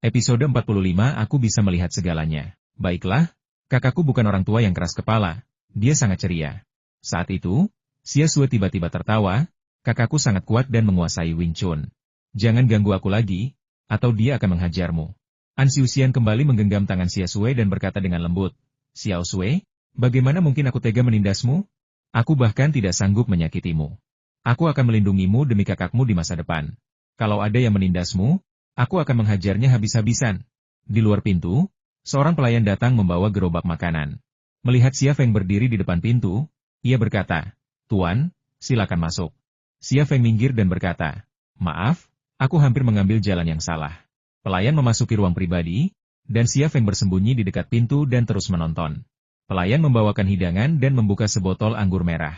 Episode 45 Aku bisa melihat segalanya. Baiklah, kakakku bukan orang tua yang keras kepala. Dia sangat ceria. Saat itu, Xia Sue tiba-tiba tertawa, kakakku sangat kuat dan menguasai Wing Chun. Jangan ganggu aku lagi, atau dia akan menghajarmu. An Xiuxian kembali menggenggam tangan Xia Sue dan berkata dengan lembut, Xiao Sue, bagaimana mungkin aku tega menindasmu? Aku bahkan tidak sanggup menyakitimu. Aku akan melindungimu demi kakakmu di masa depan. Kalau ada yang menindasmu, aku akan menghajarnya habis-habisan. Di luar pintu, seorang pelayan datang membawa gerobak makanan. Melihat Xia Feng berdiri di depan pintu, ia berkata, Tuan, silakan masuk. Xia Feng minggir dan berkata, Maaf, aku hampir mengambil jalan yang salah. Pelayan memasuki ruang pribadi, dan Xia Feng bersembunyi di dekat pintu dan terus menonton. Pelayan membawakan hidangan dan membuka sebotol anggur merah.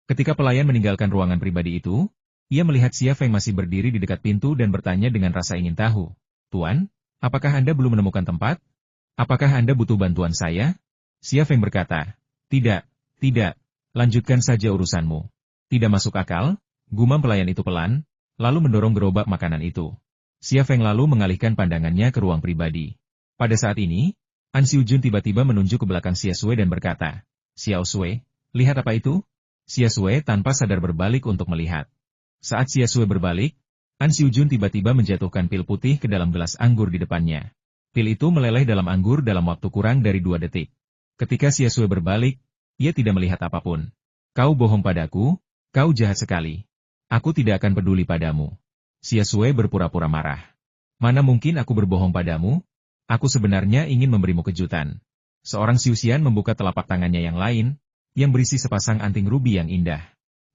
Ketika pelayan meninggalkan ruangan pribadi itu, ia melihat Xia Feng masih berdiri di dekat pintu dan bertanya dengan rasa ingin tahu. Tuan, apakah Anda belum menemukan tempat? Apakah Anda butuh bantuan saya? Xia Feng berkata, Tidak, lanjutkan saja urusanmu. Tidak masuk akal, gumam pelayan itu pelan, lalu mendorong gerobak makanan itu. Xia Feng lalu mengalihkan pandangannya ke ruang pribadi. Pada saat ini, An Xiujun tiba-tiba menunjuk ke belakang Xia Sue dan berkata, Xiao Sue, lihat apa itu? Xia Sue tanpa sadar berbalik untuk melihat. Saat Xia Sue berbalik, An Xiujun tiba-tiba menjatuhkan pil putih ke dalam gelas anggur di depannya. Pil itu meleleh dalam anggur dalam waktu kurang dari 2 detik. Ketika Xia Sue berbalik, ia tidak melihat apapun. Kau bohong padaku, kau jahat sekali. Aku tidak akan peduli padamu. Xia Sue berpura-pura marah. Mana mungkin aku berbohong padamu? Aku sebenarnya ingin memberimu kejutan. Seorang Xiuxian membuka telapak tangannya yang lain, yang berisi sepasang anting rubi yang indah.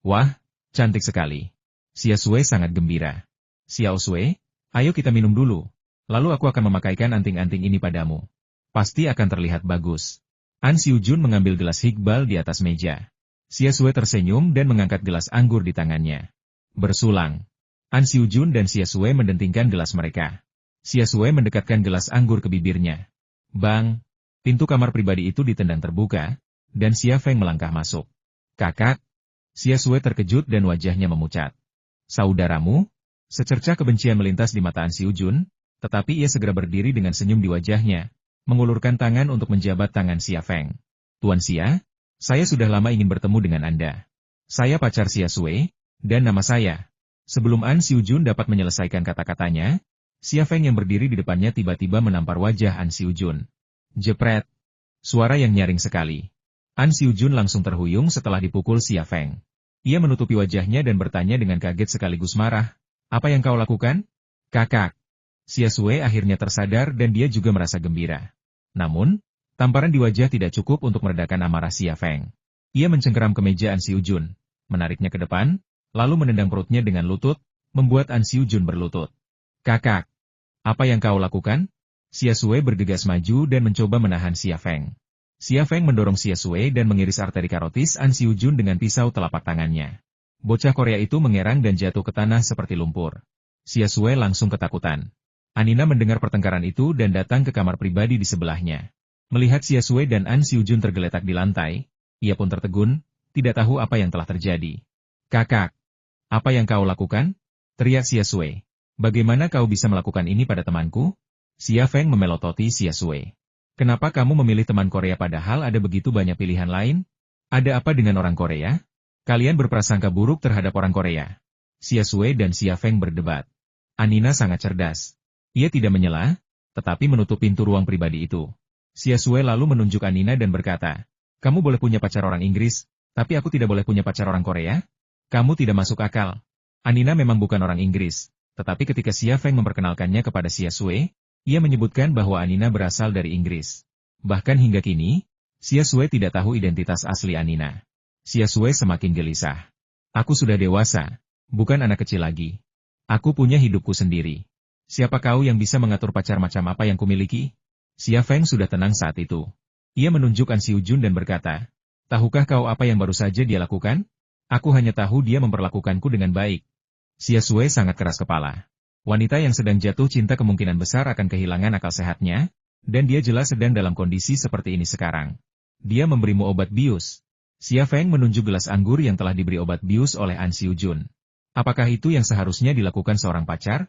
Wah, cantik sekali. Xia Sue sangat gembira. Xiao Sue, ayo kita minum dulu. Lalu aku akan memakaikan anting-anting ini padamu. Pasti akan terlihat bagus. An Xiujun mengambil gelas Iqbal di atas meja. Xia Sue tersenyum dan mengangkat gelas anggur di tangannya. Bersulang. An Xiujun dan Xia Sue mendentingkan gelas mereka. Xia Sue mendekatkan gelas anggur ke bibirnya. Bang! Pintu kamar pribadi itu ditendang terbuka, dan Xia Feng melangkah masuk. Kakak! Xia Sue terkejut dan wajahnya memucat. Saudaramu? Secercah kebencian melintas di mata An Xiujun, tetapi ia segera berdiri dengan senyum di wajahnya, mengulurkan tangan untuk menjabat tangan Xia Feng. Tuan Xia, saya sudah lama ingin bertemu dengan Anda. Saya pacar Xia Sue, dan nama saya. Sebelum An Xiujun dapat menyelesaikan kata-katanya, Xia Feng yang berdiri di depannya tiba-tiba menampar wajah An Xiujun. Jepret. Suara yang nyaring sekali. An Xiujun langsung terhuyung setelah dipukul Xia Feng. Ia menutupi wajahnya dan bertanya dengan kaget sekaligus marah. Apa yang kau lakukan? Kakak. Xia Sue akhirnya tersadar dan dia juga merasa gembira. Namun, tamparan di wajah tidak cukup untuk meredakan amarah Xia Feng. Ia mencengkeram ke meja An Xiujun, menariknya ke depan, lalu menendang perutnya dengan lutut, membuat An Xiujun berlutut. Kakak. Apa yang kau lakukan? Xia Sue bergegas maju dan mencoba menahan Xia Feng. Xia Feng mendorong Xia Sue dan mengiris arteri karotis An Xiujun dengan pisau telapak tangannya. Bocah Korea itu mengerang dan jatuh ke tanah seperti lumpur. Xia Sue langsung ketakutan. Anina mendengar pertengkaran itu dan datang ke kamar pribadi di sebelahnya. Melihat Xia Sue dan An Xiujun tergeletak di lantai, ia pun tertegun, tidak tahu apa yang telah terjadi. Kakak, apa yang kau lakukan? Teriak Xia Sue. Bagaimana kau bisa melakukan ini pada temanku? Xia Feng memelototi Xia Sue. Kenapa kamu memilih teman Korea padahal ada begitu banyak pilihan lain? Ada apa dengan orang Korea? Kalian berprasangka buruk terhadap orang Korea. Xia Sue dan Xia Feng berdebat. Anina sangat cerdas. Ia tidak menyela, tetapi menutup pintu ruang pribadi itu. Xia Sue lalu menunjuk Anina dan berkata, kamu boleh punya pacar orang Inggris, tapi aku tidak boleh punya pacar orang Korea? Kamu tidak masuk akal. Anina memang bukan orang Inggris, tetapi ketika Xia Feng memperkenalkannya kepada Xia Sue, ia menyebutkan bahwa Anina berasal dari Inggris. Bahkan hingga kini, Xia Sue tidak tahu identitas asli Anina. Xia Sue semakin gelisah. Aku sudah dewasa, bukan anak kecil lagi. Aku punya hidupku sendiri. Siapa kau yang bisa mengatur pacar macam apa yang kumiliki? Xia Feng sudah tenang saat itu. Ia menunjuk An Xiujun dan berkata, tahukah kau apa yang baru saja dia lakukan? Aku hanya tahu dia memperlakukanku dengan baik. Xia Sue sangat keras kepala. Wanita yang sedang jatuh cinta kemungkinan besar akan kehilangan akal sehatnya, dan dia jelas sedang dalam kondisi seperti ini sekarang. Dia memberimu obat bius. Xia Feng menunjuk gelas anggur yang telah diberi obat bius oleh An Xiujun. Apakah itu yang seharusnya dilakukan seorang pacar?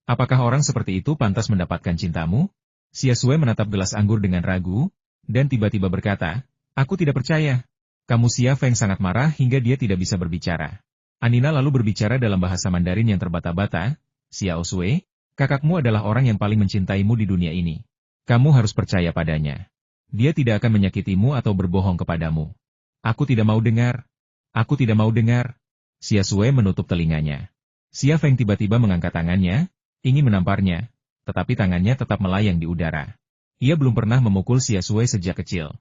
Apakah orang seperti itu pantas mendapatkan cintamu? Xia Sui menatap gelas anggur dengan ragu, dan tiba-tiba berkata, aku tidak percaya. Kamu Xia Feng sangat marah hingga dia tidak bisa berbicara. Anina lalu berbicara dalam bahasa Mandarin yang terbata-bata, Xiao Sui, kakakmu adalah orang yang paling mencintaimu di dunia ini. Kamu harus percaya padanya. Dia tidak akan menyakitimu atau berbohong kepadamu. Aku tidak mau dengar. Aku tidak mau dengar. Xia Sui menutup telinganya. Xia Feng tiba-tiba mengangkat tangannya, ingin menamparnya, tetapi tangannya tetap melayang di udara. Ia belum pernah memukul Xia Sui sejak kecil.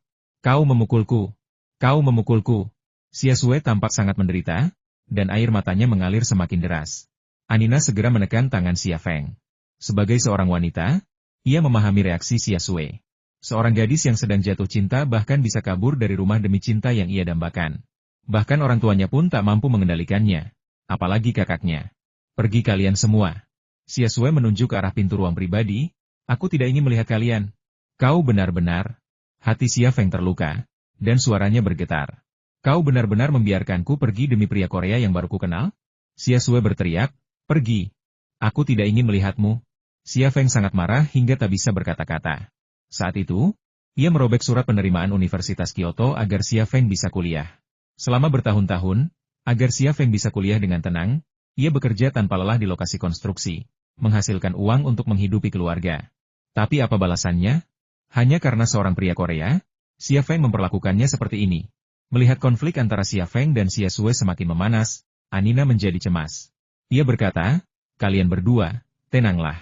Kau memukulku. Kau memukulku. Xia Sui tampak sangat menderita, dan air matanya mengalir semakin deras. Anina segera menekan tangan Xia Feng. Sebagai seorang wanita, ia memahami reaksi Xia Sui. Seorang gadis yang sedang jatuh cinta bahkan bisa kabur dari rumah demi cinta yang ia dambakan. Bahkan orang tuanya pun tak mampu mengendalikannya. Apalagi kakaknya. Pergi kalian semua. Xia Sui menunjuk ke arah pintu ruang pribadi. Aku tidak ingin melihat kalian. Kau benar-benar. Hati Xia Feng terluka, dan suaranya bergetar. Kau benar-benar membiarkanku pergi demi pria Korea yang baru ku kenal? Xia Sui berteriak, pergi. Aku tidak ingin melihatmu. Xia Feng sangat marah hingga tak bisa berkata-kata. Saat itu, ia merobek surat penerimaan Universitas Kyoto agar Xia Feng bisa kuliah. Selama bertahun-tahun, agar Xia Feng bisa kuliah dengan tenang, ia bekerja tanpa lelah di lokasi konstruksi, menghasilkan uang untuk menghidupi keluarga. Tapi apa balasannya? Hanya karena seorang pria Korea, Xia Feng memperlakukannya seperti ini. Melihat konflik antara Xia Feng dan Xia Sui semakin memanas, Anina menjadi cemas. Ia berkata, kalian berdua, tenanglah.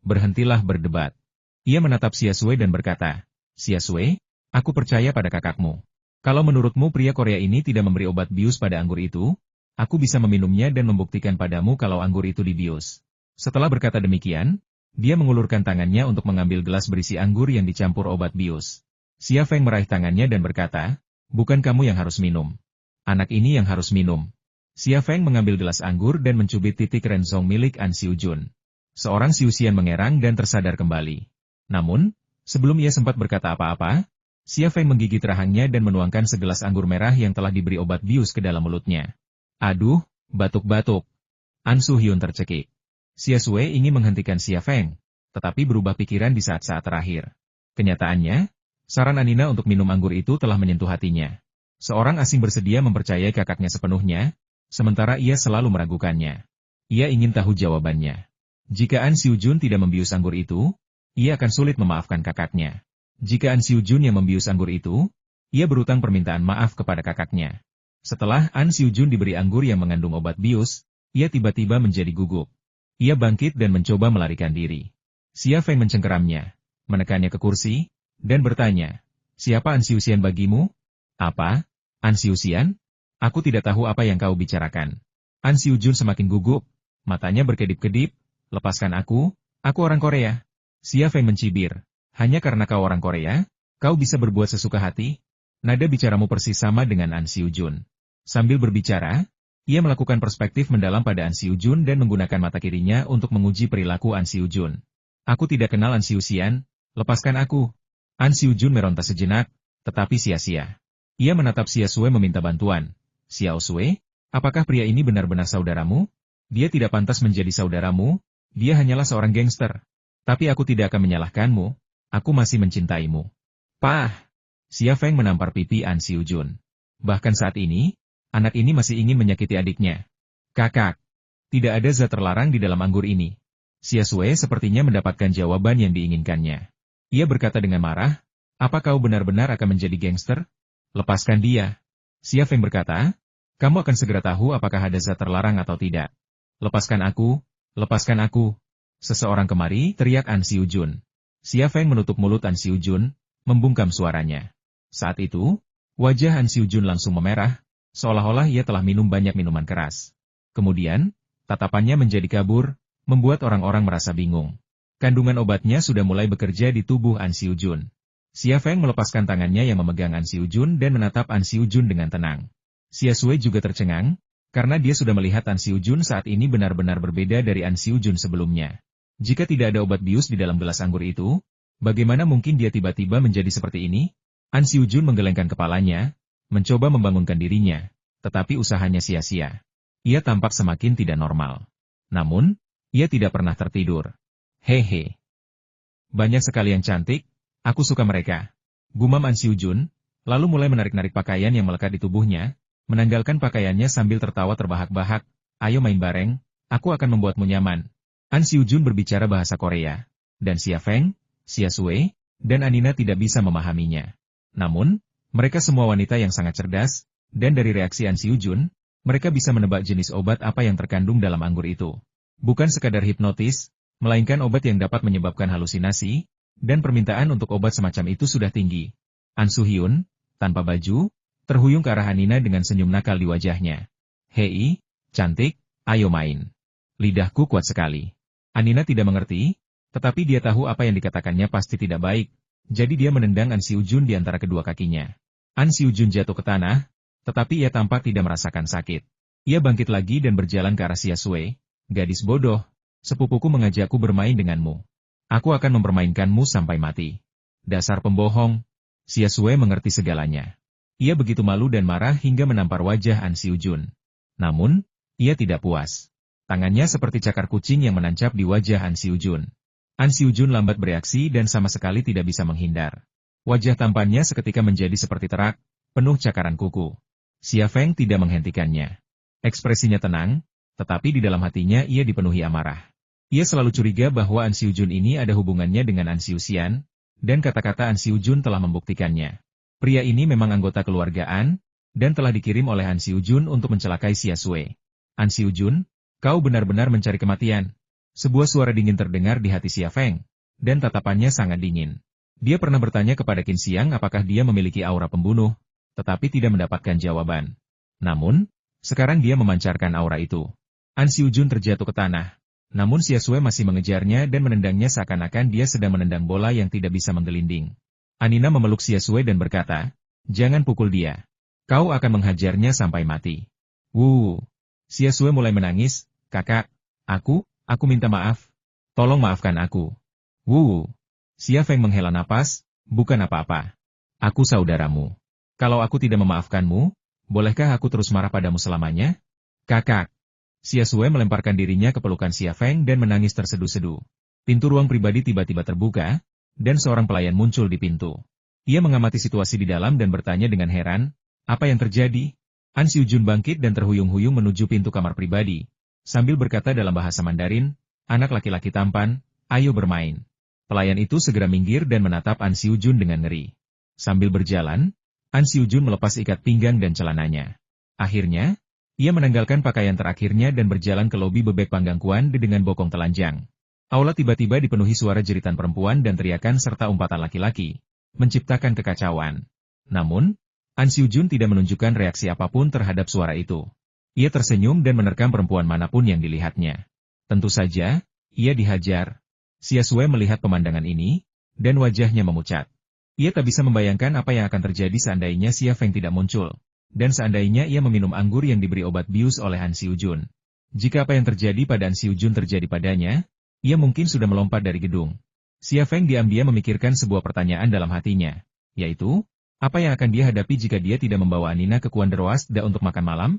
Berhentilah berdebat. Ia menatap Xia Sui dan berkata, Xia Sui, aku percaya pada kakakmu. Kalau menurutmu pria Korea ini tidak memberi obat bius pada anggur itu, aku bisa meminumnya dan membuktikan padamu kalau anggur itu dibius. Setelah berkata demikian, dia mengulurkan tangannya untuk mengambil gelas berisi anggur yang dicampur obat bius. Xia Feng meraih tangannya dan berkata, bukan kamu yang harus minum. Anak ini yang harus minum. Xia Feng mengambil gelas anggur dan mencubit titik renzong milik An Xiu Jun. Seorang Xiuxian mengerang dan tersadar kembali. Namun, sebelum ia sempat berkata apa-apa, Xia Feng menggigit rahangnya dan menuangkan segelas anggur merah yang telah diberi obat bius ke dalam mulutnya. Aduh, batuk-batuk. An Su Hyun tercekik. Xia Sui ingin menghentikan Xia Feng, tetapi berubah pikiran di saat-saat terakhir. Kenyataannya, saran Anina untuk minum anggur itu telah menyentuh hatinya. Seorang asing bersedia mempercayai kakaknya sepenuhnya, sementara ia selalu meragukannya. Ia ingin tahu jawabannya. Jika An Xiu Jun tidak membius anggur itu, ia akan sulit memaafkan kakaknya. Jika An Xiu Jun yang membius anggur itu, ia berutang permintaan maaf kepada kakaknya. Setelah An Xiu Jun diberi anggur yang mengandung obat bius, ia tiba-tiba menjadi gugup. Ia bangkit dan mencoba melarikan diri. Xia Feng mencengkeramnya, menekannya ke kursi, dan bertanya, siapa An Xiuxian bagimu? Apa? An Xiuxian? Aku tidak tahu apa yang kau bicarakan. An Xiu Jun semakin gugup, matanya berkedip-kedip, lepaskan aku orang Korea. Xia Feng mencibir, hanya karena kau orang Korea, kau bisa berbuat sesuka hati? Nada bicaramu persis sama dengan An Xiu Jun. Sambil berbicara, ia melakukan perspektif mendalam pada An Xiu Jun dan menggunakan mata kirinya untuk menguji perilaku An Xiu Jun. Aku tidak kenal An Xiuxian, lepaskan aku. An Xiu Jun meronta sejenak, tetapi sia-sia. Ia menatap Xia Sui meminta bantuan. Xiao Sui, apakah pria ini benar-benar saudaramu? Dia tidak pantas menjadi saudaramu, dia hanyalah seorang gangster. Tapi aku tidak akan menyalahkanmu, aku masih mencintaimu. Pah! Xia Feng menampar pipi An Xiu Jun. Bahkan saat ini, anak ini masih ingin menyakiti adiknya. Kakak, tidak ada zat terlarang di dalam anggur ini. Xia Sui sepertinya mendapatkan jawaban yang diinginkannya. Ia berkata dengan marah, apa kau benar-benar akan menjadi gangster? Lepaskan dia. Xia Feng berkata, kamu akan segera tahu apakah ada zat terlarang atau tidak. Lepaskan aku, lepaskan aku. Seseorang kemari, teriak An Xiu Jun. Xia Feng menutup mulut An Xiu Jun, membungkam suaranya. Saat itu, wajah An Xiu Jun langsung memerah, seolah-olah ia telah minum banyak minuman keras. Kemudian, tatapannya menjadi kabur, membuat orang-orang merasa bingung. Kandungan obatnya sudah mulai bekerja di tubuh An Xiu Jun. Xia Feng melepaskan tangannya yang memegang An Xiu Jun dan menatap An Xiu Jun dengan tenang. Xia Sui juga tercengang, karena dia sudah melihat An Xiu Jun saat ini benar-benar berbeda dari An Xiu Jun sebelumnya. Jika tidak ada obat bius di dalam gelas anggur itu, bagaimana mungkin dia tiba-tiba menjadi seperti ini? An Xiu Jun menggelengkan kepalanya, mencoba membangunkan dirinya, tetapi usahanya sia-sia. Ia tampak semakin tidak normal. Namun, Ia tidak pernah tertidur. Hehe. Banyak sekali yang cantik, aku suka mereka. Gumam An Siu Jun, lalu mulai menarik-narik pakaian yang melekat di tubuhnya, menanggalkan pakaiannya sambil tertawa terbahak-bahak. Ayo main bareng, aku akan membuatmu nyaman. An Siu Jun berbicara bahasa Korea, dan Xia Feng, Xia Sui, dan Anina tidak bisa memahaminya. Namun, mereka semua wanita yang sangat cerdas, dan dari reaksi An Siu Jun, mereka bisa menebak jenis obat apa yang terkandung dalam anggur itu. Bukan sekadar hipnotis, melainkan obat yang dapat menyebabkan halusinasi, dan permintaan untuk obat semacam itu sudah tinggi. An Su Hyun, tanpa baju, terhuyung ke arah Anina dengan senyum nakal di wajahnya. Hei, cantik, ayo main. Lidahku kuat sekali. Anina tidak mengerti, tetapi dia tahu apa yang dikatakannya pasti tidak baik, jadi dia menendang An Siu Jun di antara kedua kakinya. An Siu Jun jatuh ke tanah, tetapi ia tampak tidak merasakan sakit. Ia bangkit lagi dan berjalan ke arah Xia Sui. Gadis bodoh, sepupuku mengajakku bermain denganmu. Aku akan mempermainkanmu sampai mati. Dasar pembohong. Xia Sui mengerti segalanya. Ia begitu malu dan marah hingga menampar wajah An Siu Jun. Namun, ia tidak puas. Tangannya seperti cakar kucing yang menancap di wajah An Siu Jun. An Siu Jun lambat bereaksi dan sama sekali tidak bisa menghindar. Wajah tampannya seketika menjadi seperti terak, penuh cakaran kuku. Xia Feng tidak menghentikannya. Ekspresinya tenang, tetapi di dalam hatinya ia dipenuhi amarah. Ia selalu curiga bahwa An Siu Jun ini ada hubungannya dengan An Siu Xian, dan kata-kata An Siu Jun telah membuktikannya. Pria ini memang anggota keluargaan, dan telah dikirim oleh An Siu Jun untuk mencelakai Xia Sui. An Siu Jun, kau benar-benar mencari kematian. Sebuah suara dingin terdengar di hati Xia Feng, dan tatapannya sangat dingin. Dia pernah bertanya kepada Qin Xiang apakah dia memiliki aura pembunuh, tetapi tidak mendapatkan jawaban. Namun, sekarang dia memancarkan aura itu. An Siu Jun terjatuh ke tanah, namun Xia Sui masih mengejarnya dan menendangnya seakan-akan dia sedang menendang bola yang tidak bisa menggelinding. Anina memeluk Xia Sui dan berkata, jangan pukul dia. Kau akan menghajarnya sampai mati. Wuh. Xia Sui mulai menangis, kakak, aku minta maaf. Tolong maafkan aku. Wuh. Xia Feng menghela napas, bukan apa-apa. Aku saudaramu. Kalau aku tidak memaafkanmu, bolehkah aku terus marah padamu selamanya? Kakak. Xia Sui melemparkan dirinya ke pelukan Xia Feng dan menangis terseduh-seduh. Pintu ruang pribadi tiba-tiba terbuka, dan seorang pelayan muncul di pintu. Ia mengamati situasi di dalam dan bertanya dengan heran, apa yang terjadi? An Siu Jun bangkit dan terhuyung-huyung menuju pintu kamar pribadi, sambil berkata dalam bahasa Mandarin, anak laki-laki tampan, ayo bermain. Pelayan itu segera minggir dan menatap An Siu Jun dengan ngeri. Sambil berjalan, An Siu Jun melepas ikat pinggang dan celananya. Akhirnya, ia menanggalkan pakaian terakhirnya dan berjalan ke lobi bebek Panggangkuan dengan bokong telanjang. Aula tiba-tiba dipenuhi suara jeritan perempuan dan teriakan serta umpatan laki-laki, menciptakan kekacauan. Namun, An Siu Jun tidak menunjukkan reaksi apapun terhadap suara itu. Ia tersenyum dan menerkam perempuan manapun yang dilihatnya. Tentu saja, ia dihajar. Xia Sui melihat pemandangan ini, dan wajahnya memucat. Ia tak bisa membayangkan apa yang akan terjadi seandainya Xia Feng tidak muncul. Dan seandainya ia meminum anggur yang diberi obat bius oleh An Siu Jun. Jika apa yang terjadi pada An Siu Jun terjadi padanya, ia mungkin sudah melompat dari gedung. Xia Feng diam-diam memikirkan sebuah pertanyaan dalam hatinya, yaitu, apa yang akan dia hadapi jika dia tidak membawa Anina ke Kuanderwas untuk makan malam?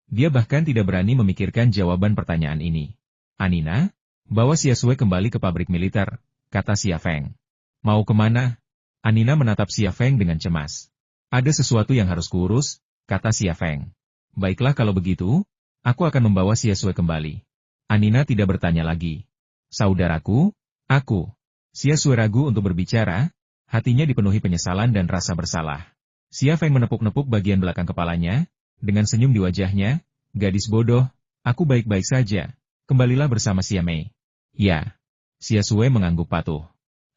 Dia bahkan tidak berani memikirkan jawaban pertanyaan ini. Anina, bawa Xia Sui kembali ke pabrik militer, kata Xia Feng. Mau kemana? Anina menatap Xia Feng dengan cemas. Ada sesuatu yang harus kuurus, kata Xia Feng. Baiklah kalau begitu, aku akan membawa Xia Sui kembali. Anina tidak bertanya lagi. Saudaraku, aku. Xia Sui ragu untuk berbicara, hatinya dipenuhi penyesalan dan rasa bersalah. Xia Feng menepuk-nepuk bagian belakang kepalanya, dengan senyum di wajahnya, gadis bodoh, aku baik-baik saja, kembalilah bersama Xia Mei. Ya. Xia Sui mengangguk patuh.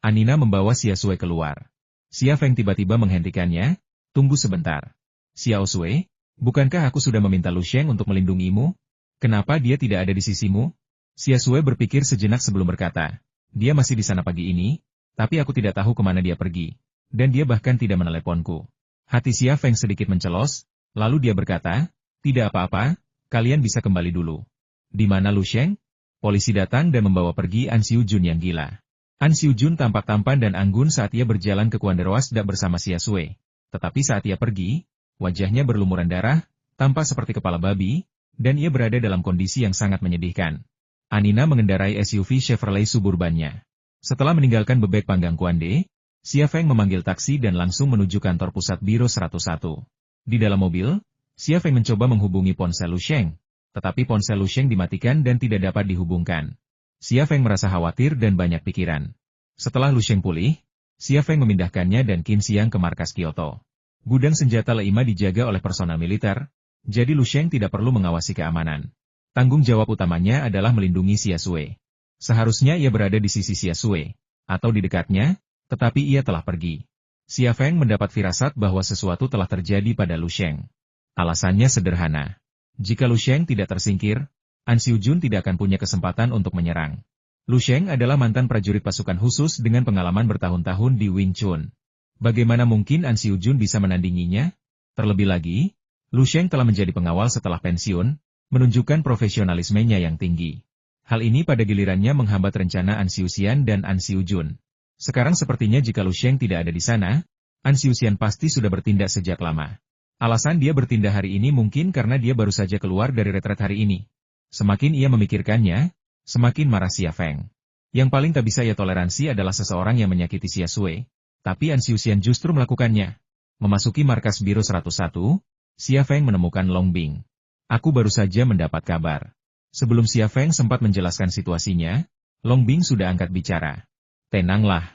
Anina membawa Xia Sui keluar. Xia Feng tiba-tiba menghentikannya, tunggu sebentar. Xiao Sui, bukankah aku sudah meminta Lu Sheng untuk melindungimu? Kenapa dia tidak ada di sisimu? Xia Sui berpikir sejenak sebelum berkata, dia masih di sana pagi ini, tapi aku tidak tahu kemana dia pergi, dan dia bahkan tidak meneleponku. Hati Xia Feng sedikit mencelos, lalu dia berkata, tidak apa-apa, kalian bisa kembali dulu. Di mana Lu Sheng? Polisi datang dan membawa pergi An Siu Jun yang gila. An Siu Jun tampak tampan dan anggun saat ia berjalan ke Kuanderwas bersama Xia Sui. Tetapi saat ia pergi, wajahnya berlumuran darah, tampak seperti kepala babi, dan ia berada dalam kondisi yang sangat menyedihkan. Anina mengendarai SUV Chevrolet Suburban-nya. Setelah meninggalkan bebek panggang Kuande, Xia Feng memanggil taksi dan langsung menuju kantor pusat Biro 101. Di dalam mobil, Xia Feng mencoba menghubungi ponsel Lu Sheng, tetapi ponsel Lu Sheng dimatikan dan tidak dapat dihubungkan. Xia Feng merasa khawatir dan banyak pikiran. Setelah Lu Sheng pulih, Xia Feng memindahkannya dan Qin Xiang ke markas Kyoto. Gudang senjata Leima dijaga oleh personel militer, jadi Lu Sheng tidak perlu mengawasi keamanan. Tanggung jawab utamanya adalah melindungi Xia Sui. Seharusnya ia berada di sisi Xia Sui, atau di dekatnya, tetapi ia telah pergi. Xia Feng mendapat firasat bahwa sesuatu telah terjadi pada Lu Sheng. Alasannya sederhana. Jika Lu Sheng tidak tersingkir, An Xiu Jun tidak akan punya kesempatan untuk menyerang. Lu Sheng adalah mantan prajurit pasukan khusus dengan pengalaman bertahun-tahun di Wing Chun. Bagaimana mungkin An Xiu Jun bisa menandinginya? Terlebih lagi, Lu Sheng telah menjadi pengawal setelah pensiun, menunjukkan profesionalismenya yang tinggi. Hal ini pada gilirannya menghambat rencana An Xiu Xian dan An Xiu Jun. Sekarang sepertinya jika Lu Sheng tidak ada di sana, An Xiu Xian pasti sudah bertindak sejak lama. Alasan dia bertindak hari ini mungkin karena dia baru saja keluar dari retret hari ini. Semakin ia memikirkannya, semakin marah Xia Feng. Yang paling tak bisa ia toleransi adalah seseorang yang menyakiti Xia Sui, tapi An Xiu Xian justru melakukannya. Memasuki markas Biro 101, Xia Feng menemukan Long Bing. Aku baru saja mendapat kabar. Sebelum Xia Feng sempat menjelaskan situasinya, Long Bing sudah angkat bicara. Tenanglah.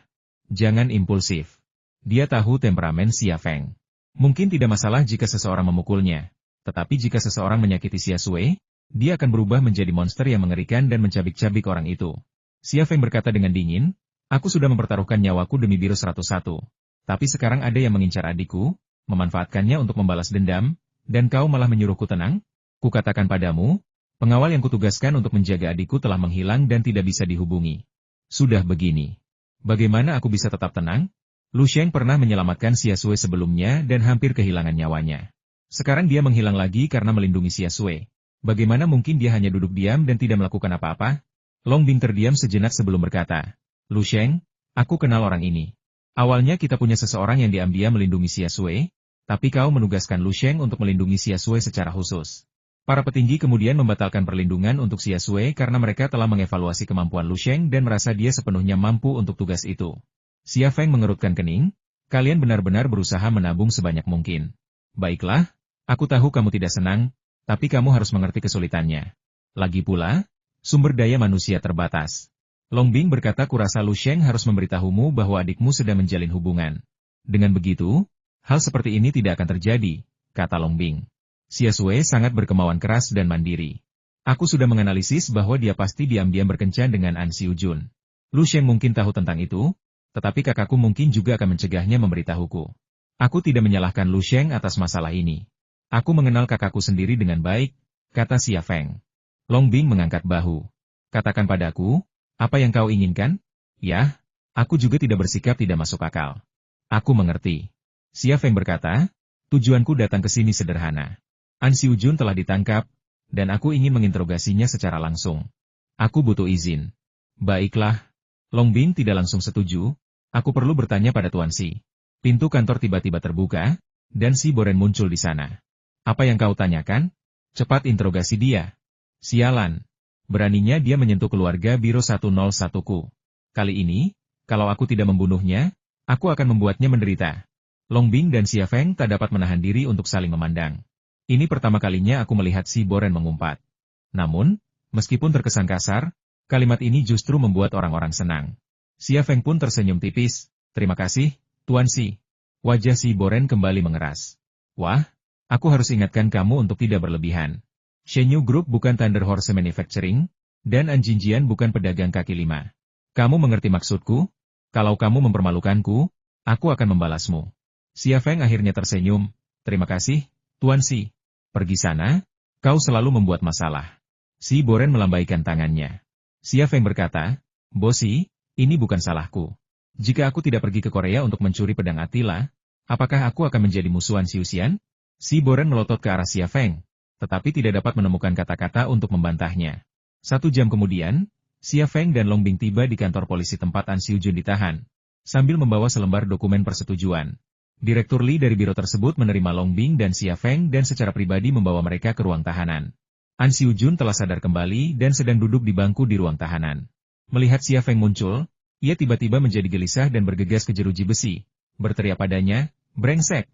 Jangan impulsif. Dia tahu temperamen Xia Feng. Mungkin tidak masalah jika seseorang memukulnya, tetapi jika seseorang menyakiti Xia Sui, dia akan berubah menjadi monster yang mengerikan dan mencabik-cabik orang itu. Xia Feng berkata dengan dingin, aku sudah mempertaruhkan nyawaku demi Biro 101. Tapi sekarang ada yang mengincar adikku, memanfaatkannya untuk membalas dendam, dan kau malah menyuruhku tenang? Kukatakan padamu, pengawal yang kutugaskan untuk menjaga adikku telah menghilang dan tidak bisa dihubungi. Sudah begini. Bagaimana aku bisa tetap tenang? Lu Sheng pernah menyelamatkan Xia Sui sebelumnya dan hampir kehilangan nyawanya. Sekarang dia menghilang lagi karena melindungi Xia Sui. Bagaimana mungkin dia hanya duduk diam dan tidak melakukan apa-apa? Long Bing terdiam sejenak sebelum berkata, Lu Sheng, aku kenal orang ini. Awalnya kita punya seseorang yang diam-diam melindungi Xia Sui, tapi kau menugaskan Lu Sheng untuk melindungi Xia Sui secara khusus. Para petinggi kemudian membatalkan perlindungan untuk Xia Sui karena mereka telah mengevaluasi kemampuan Lu Sheng dan merasa dia sepenuhnya mampu untuk tugas itu. Xia Feng mengerutkan kening, kalian benar-benar berusaha menabung sebanyak mungkin. Baiklah, aku tahu kamu tidak senang, tapi kamu harus mengerti kesulitannya. Lagi pula, sumber daya manusia terbatas. Long Bing berkata kurasa Lu Sheng harus memberitahumu bahwa adikmu sedang menjalin hubungan. Dengan begitu, hal seperti ini tidak akan terjadi, kata Long Bing. Xia Sui sangat berkemauan keras dan mandiri. Aku sudah menganalisis bahwa dia pasti diam-diam berkencan dengan An Xiu Jun. Lu Sheng mungkin tahu tentang itu, tetapi kakakku mungkin juga akan mencegahnya memberitahuku. Aku tidak menyalahkan Lu Sheng atas masalah ini. Aku mengenal kakakku sendiri dengan baik, kata Xia Feng. Long Bing mengangkat bahu. Katakan padaku, apa yang kau inginkan? Ya, aku juga tidak bersikap tidak masuk akal. Aku mengerti. Xia Feng berkata, tujuanku datang ke sini sederhana. An Xiu Jun telah ditangkap, dan aku ingin menginterogasinya secara langsung. Aku butuh izin. Baiklah. Long Bing tidak langsung setuju, aku perlu bertanya pada Tuan Si. Pintu kantor tiba-tiba terbuka, dan Si Boren muncul di sana. Apa yang kau tanyakan? Cepat interogasi dia. Sialan. Beraninya dia menyentuh keluarga Biro 101-ku. Kali ini, kalau aku tidak membunuhnya, aku akan membuatnya menderita. Long Bing dan Xia Feng tak dapat menahan diri untuk saling memandang. Ini pertama kalinya aku melihat Si Boren mengumpat. Namun, meskipun terkesan kasar, kalimat ini justru membuat orang-orang senang. Xia Feng pun tersenyum tipis. Terima kasih, Tuan Si. Wajah Si Boren kembali mengeras. Wah, aku harus ingatkan kamu untuk tidak berlebihan. Shenyu Group bukan Thunder Horse Manufacturing, dan An Jinjian bukan pedagang kaki lima. Kamu mengerti maksudku? Kalau kamu mempermalukanku, aku akan membalasmu. Xia Feng akhirnya tersenyum. Terima kasih, Tuan Si. Pergi sana, kau selalu membuat masalah. Si Boren melambaikan tangannya. Xia Feng berkata, Bosi, ini bukan salahku. Jika aku tidak pergi ke Korea untuk mencuri pedang Attila, apakah aku akan menjadi musuhan Xiu Xian? Si Boren melotot ke arah Xia Feng, tetapi tidak dapat menemukan kata-kata untuk membantahnya. 1 jam kemudian, Xia Feng dan Long Bing tiba di kantor polisi tempat An Xiu Jun ditahan, sambil membawa selembar dokumen persetujuan. Direktur Li dari biro tersebut menerima Long Bing dan Xia Feng dan secara pribadi membawa mereka ke ruang tahanan. An Xiu Jun telah sadar kembali dan sedang duduk di bangku di ruang tahanan. Melihat Xia Feng muncul, ia tiba-tiba menjadi gelisah dan bergegas ke jeruji besi, berteriak padanya, "Brengsek!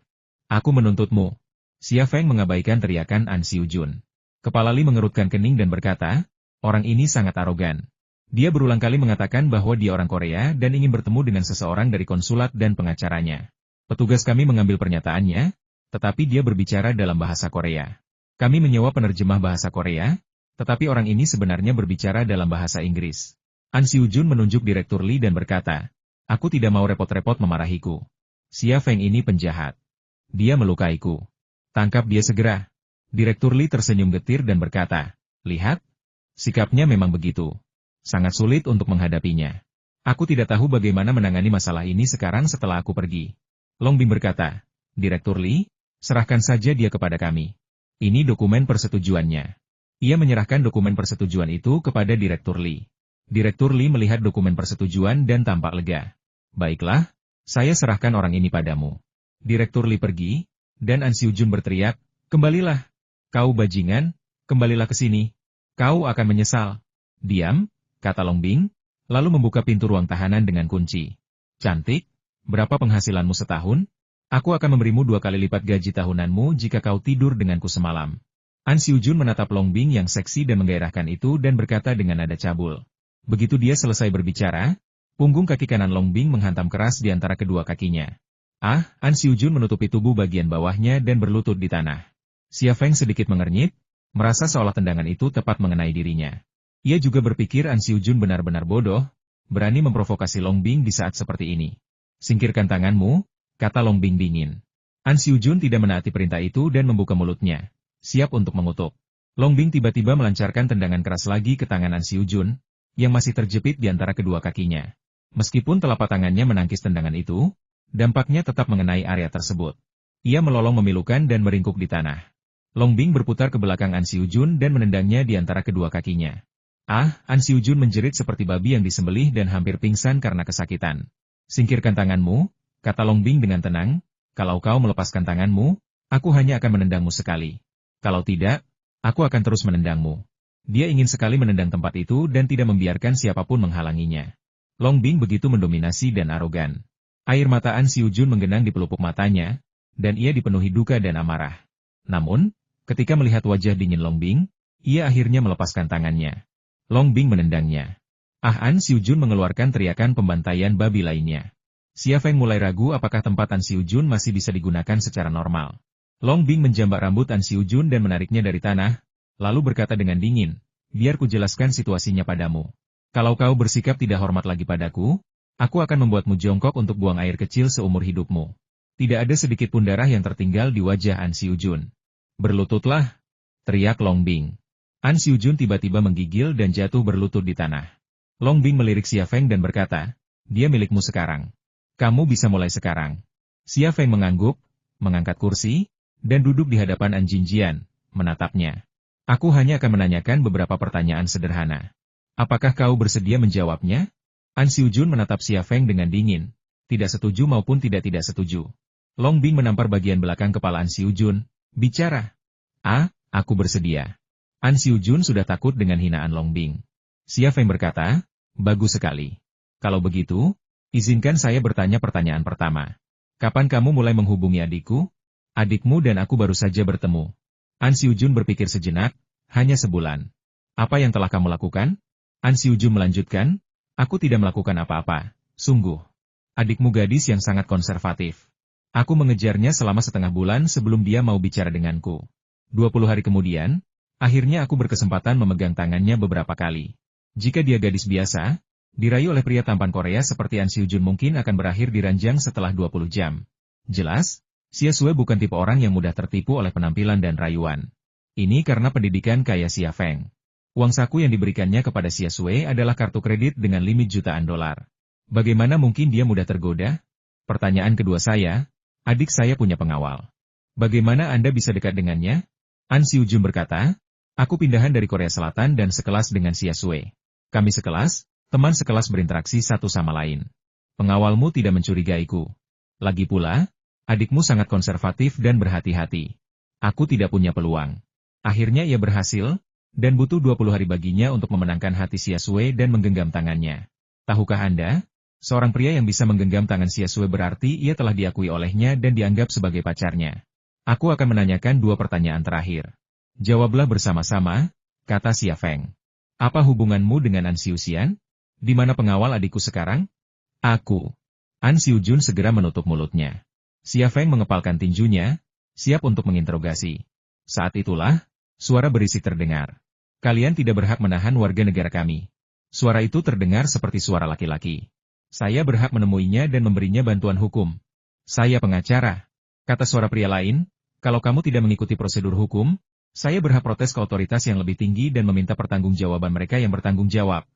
Aku menuntutmu." Xia Feng mengabaikan teriakan An Xiu Jun. Kepala Li mengerutkan kening dan berkata, "Orang ini sangat arogan. Dia berulang kali mengatakan bahwa dia orang Korea dan ingin bertemu dengan seseorang dari konsulat dan pengacaranya. Petugas kami mengambil pernyataannya, tetapi dia berbicara dalam bahasa Korea. Kami menyewa penerjemah bahasa Korea, tetapi orang ini sebenarnya berbicara dalam bahasa Inggris." An Xiu Jun menunjuk Direktur Li dan berkata, "Aku tidak mau repot-repot memarahiku. Xia Feng ini penjahat. Dia melukaiku. Tangkap dia segera." Direktur Li tersenyum getir dan berkata, "Lihat, sikapnya memang begitu. Sangat sulit untuk menghadapinya. Aku tidak tahu bagaimana menangani masalah ini sekarang setelah aku pergi." Long Bing berkata, "Direktur Li, serahkan saja dia kepada kami. Ini dokumen persetujuannya." Ia menyerahkan dokumen persetujuan itu kepada Direktur Li. Direktur Li melihat dokumen persetujuan dan tampak lega. "Baiklah, saya serahkan orang ini padamu." Direktur Li pergi, dan An Xiu Jun berteriak, "Kembalilah! Kau bajingan, kembalilah ke sini. Kau akan menyesal." "Diam," kata Long Bing, lalu membuka pintu ruang tahanan dengan kunci. "Cantik, berapa penghasilanmu setahun? Aku akan memberimu 2 kali lipat gaji tahunanmu jika kau tidur denganku semalam." An Xiu Jun menatap Long Bing yang seksi dan menggairahkan itu dan berkata dengan nada cabul. Begitu dia selesai berbicara, punggung kaki kanan Long Bing menghantam keras di antara kedua kakinya. An Xiu Jun menutupi tubuh bagian bawahnya dan berlutut di tanah. Xia Feng sedikit mengernyit, merasa seolah tendangan itu tepat mengenai dirinya. Ia juga berpikir An Xiu Jun benar-benar bodoh, berani memprovokasi Long Bing di saat seperti ini. "Singkirkan tanganmu," kata Long Bing dingin. An Xiu Jun tidak menaati perintah itu dan membuka mulutnya, siap untuk mengutuk. Long Bing tiba-tiba melancarkan tendangan keras lagi ke tangan An Xiu Jun, yang masih terjepit di antara kedua kakinya. Meskipun telapak tangannya menangkis tendangan itu, dampaknya tetap mengenai area tersebut. Ia melolong memilukan dan meringkuk di tanah. Long Bing berputar ke belakang An Xiu Jun dan menendangnya di antara kedua kakinya. An Xiu Jun menjerit seperti babi yang disembelih dan hampir pingsan karena kesakitan. "Singkirkan tanganmu," kata Long Bing dengan tenang, "kalau kau melepaskan tanganmu, aku hanya akan menendangmu sekali. Kalau tidak, aku akan terus menendangmu." Dia ingin sekali menendang tempat itu dan tidak membiarkan siapapun menghalanginya. Long Bing begitu mendominasi dan arogan. Air mata An Xiu Jun menggenang di pelupuk matanya, dan ia dipenuhi duka dan amarah. Namun, ketika melihat wajah dingin Long Bing, ia akhirnya melepaskan tangannya. Long Bing menendangnya. An Xiu Jun mengeluarkan teriakan pembantaian babi lainnya. Xia Feng mulai ragu apakah tempat An Xiu Jun masih bisa digunakan secara normal. Long Bing menjambak rambut An Xiu Jun dan menariknya dari tanah, lalu berkata dengan dingin, "Biar ku jelaskan situasinya padamu. Kalau kau bersikap tidak hormat lagi padaku, aku akan membuatmu jongkok untuk buang air kecil seumur hidupmu." Tidak ada sedikit pun darah yang tertinggal di wajah An Xiu Jun. "Berlututlah!" teriak Long Bing. An Xiu Jun tiba-tiba menggigil dan jatuh berlutut di tanah. Long Bing melirik Xia Feng dan berkata, "Dia milikmu sekarang. Kamu bisa mulai sekarang." Xia Feng mengangguk, mengangkat kursi, dan duduk di hadapan An Jinjian, menatapnya. "Aku hanya akan menanyakan beberapa pertanyaan sederhana. Apakah kau bersedia menjawabnya?" An Xiu Jun menatap Xia Feng dengan dingin, tidak setuju maupun tidak setuju. Long Bing menampar bagian belakang kepala An Xiu Jun, "Bicara." Aku bersedia." An Xiu Jun sudah takut dengan hinaan Long Bing. Xia Feng berkata, "Bagus sekali. Kalau begitu, izinkan saya bertanya pertanyaan pertama. Kapan kamu mulai menghubungi adikku? Adikmu dan aku baru saja bertemu." An Xiu Jun berpikir sejenak, "Hanya sebulan." "Apa yang telah kamu lakukan?" An Xiu Jun melanjutkan, "Aku tidak melakukan apa-apa, sungguh. Adikmu gadis yang sangat konservatif. Aku mengejarnya selama setengah bulan sebelum dia mau bicara denganku. 20 hari kemudian, akhirnya aku berkesempatan memegang tangannya beberapa kali. Jika dia gadis biasa, dirayu oleh pria tampan Korea seperti An Xiu Jun mungkin akan berakhir di ranjang setelah 20 jam. Jelas, Xia Sue bukan tipe orang yang mudah tertipu oleh penampilan dan rayuan. Ini karena pendidikan kayak Xia Feng. Uang saku yang diberikannya kepada Xia Sue adalah kartu kredit dengan limit jutaan dolar. Bagaimana mungkin dia mudah tergoda? Pertanyaan kedua saya, adik saya punya pengawal. Bagaimana Anda bisa dekat dengannya?" An Xiu Jun berkata, "Aku pindahan dari Korea Selatan dan sekelas dengan Xia Sue. Kami sekelas, teman sekelas berinteraksi satu sama lain. Pengawalmu tidak mencurigaiku. Lagi pula, adikmu sangat konservatif dan berhati-hati. Aku tidak punya peluang. Akhirnya ia berhasil, Dan butuh 20 hari baginya untuk memenangkan hati Xia Sui dan menggenggam tangannya. Tahukah Anda? Seorang pria yang bisa menggenggam tangan Xia Sui berarti ia telah diakui olehnya dan dianggap sebagai pacarnya. Aku akan menanyakan 2 pertanyaan terakhir. Jawablah bersama-sama, kata Xia Feng. Apa hubunganmu dengan An Xiuxian? Di mana pengawal adikku sekarang? Aku. An Xiujun segera menutup mulutnya. Xia Feng mengepalkan tinjunya, siap untuk menginterogasi. Saat itulah, suara berisik terdengar. Kalian tidak berhak menahan warga negara kami. Suara itu terdengar seperti suara laki-laki. Saya berhak menemuinya dan memberinya bantuan hukum. Saya pengacara. Kata suara pria lain, kalau kamu tidak mengikuti prosedur hukum, saya berhak protes ke otoritas yang lebih tinggi dan meminta pertanggungjawaban mereka yang bertanggung jawab.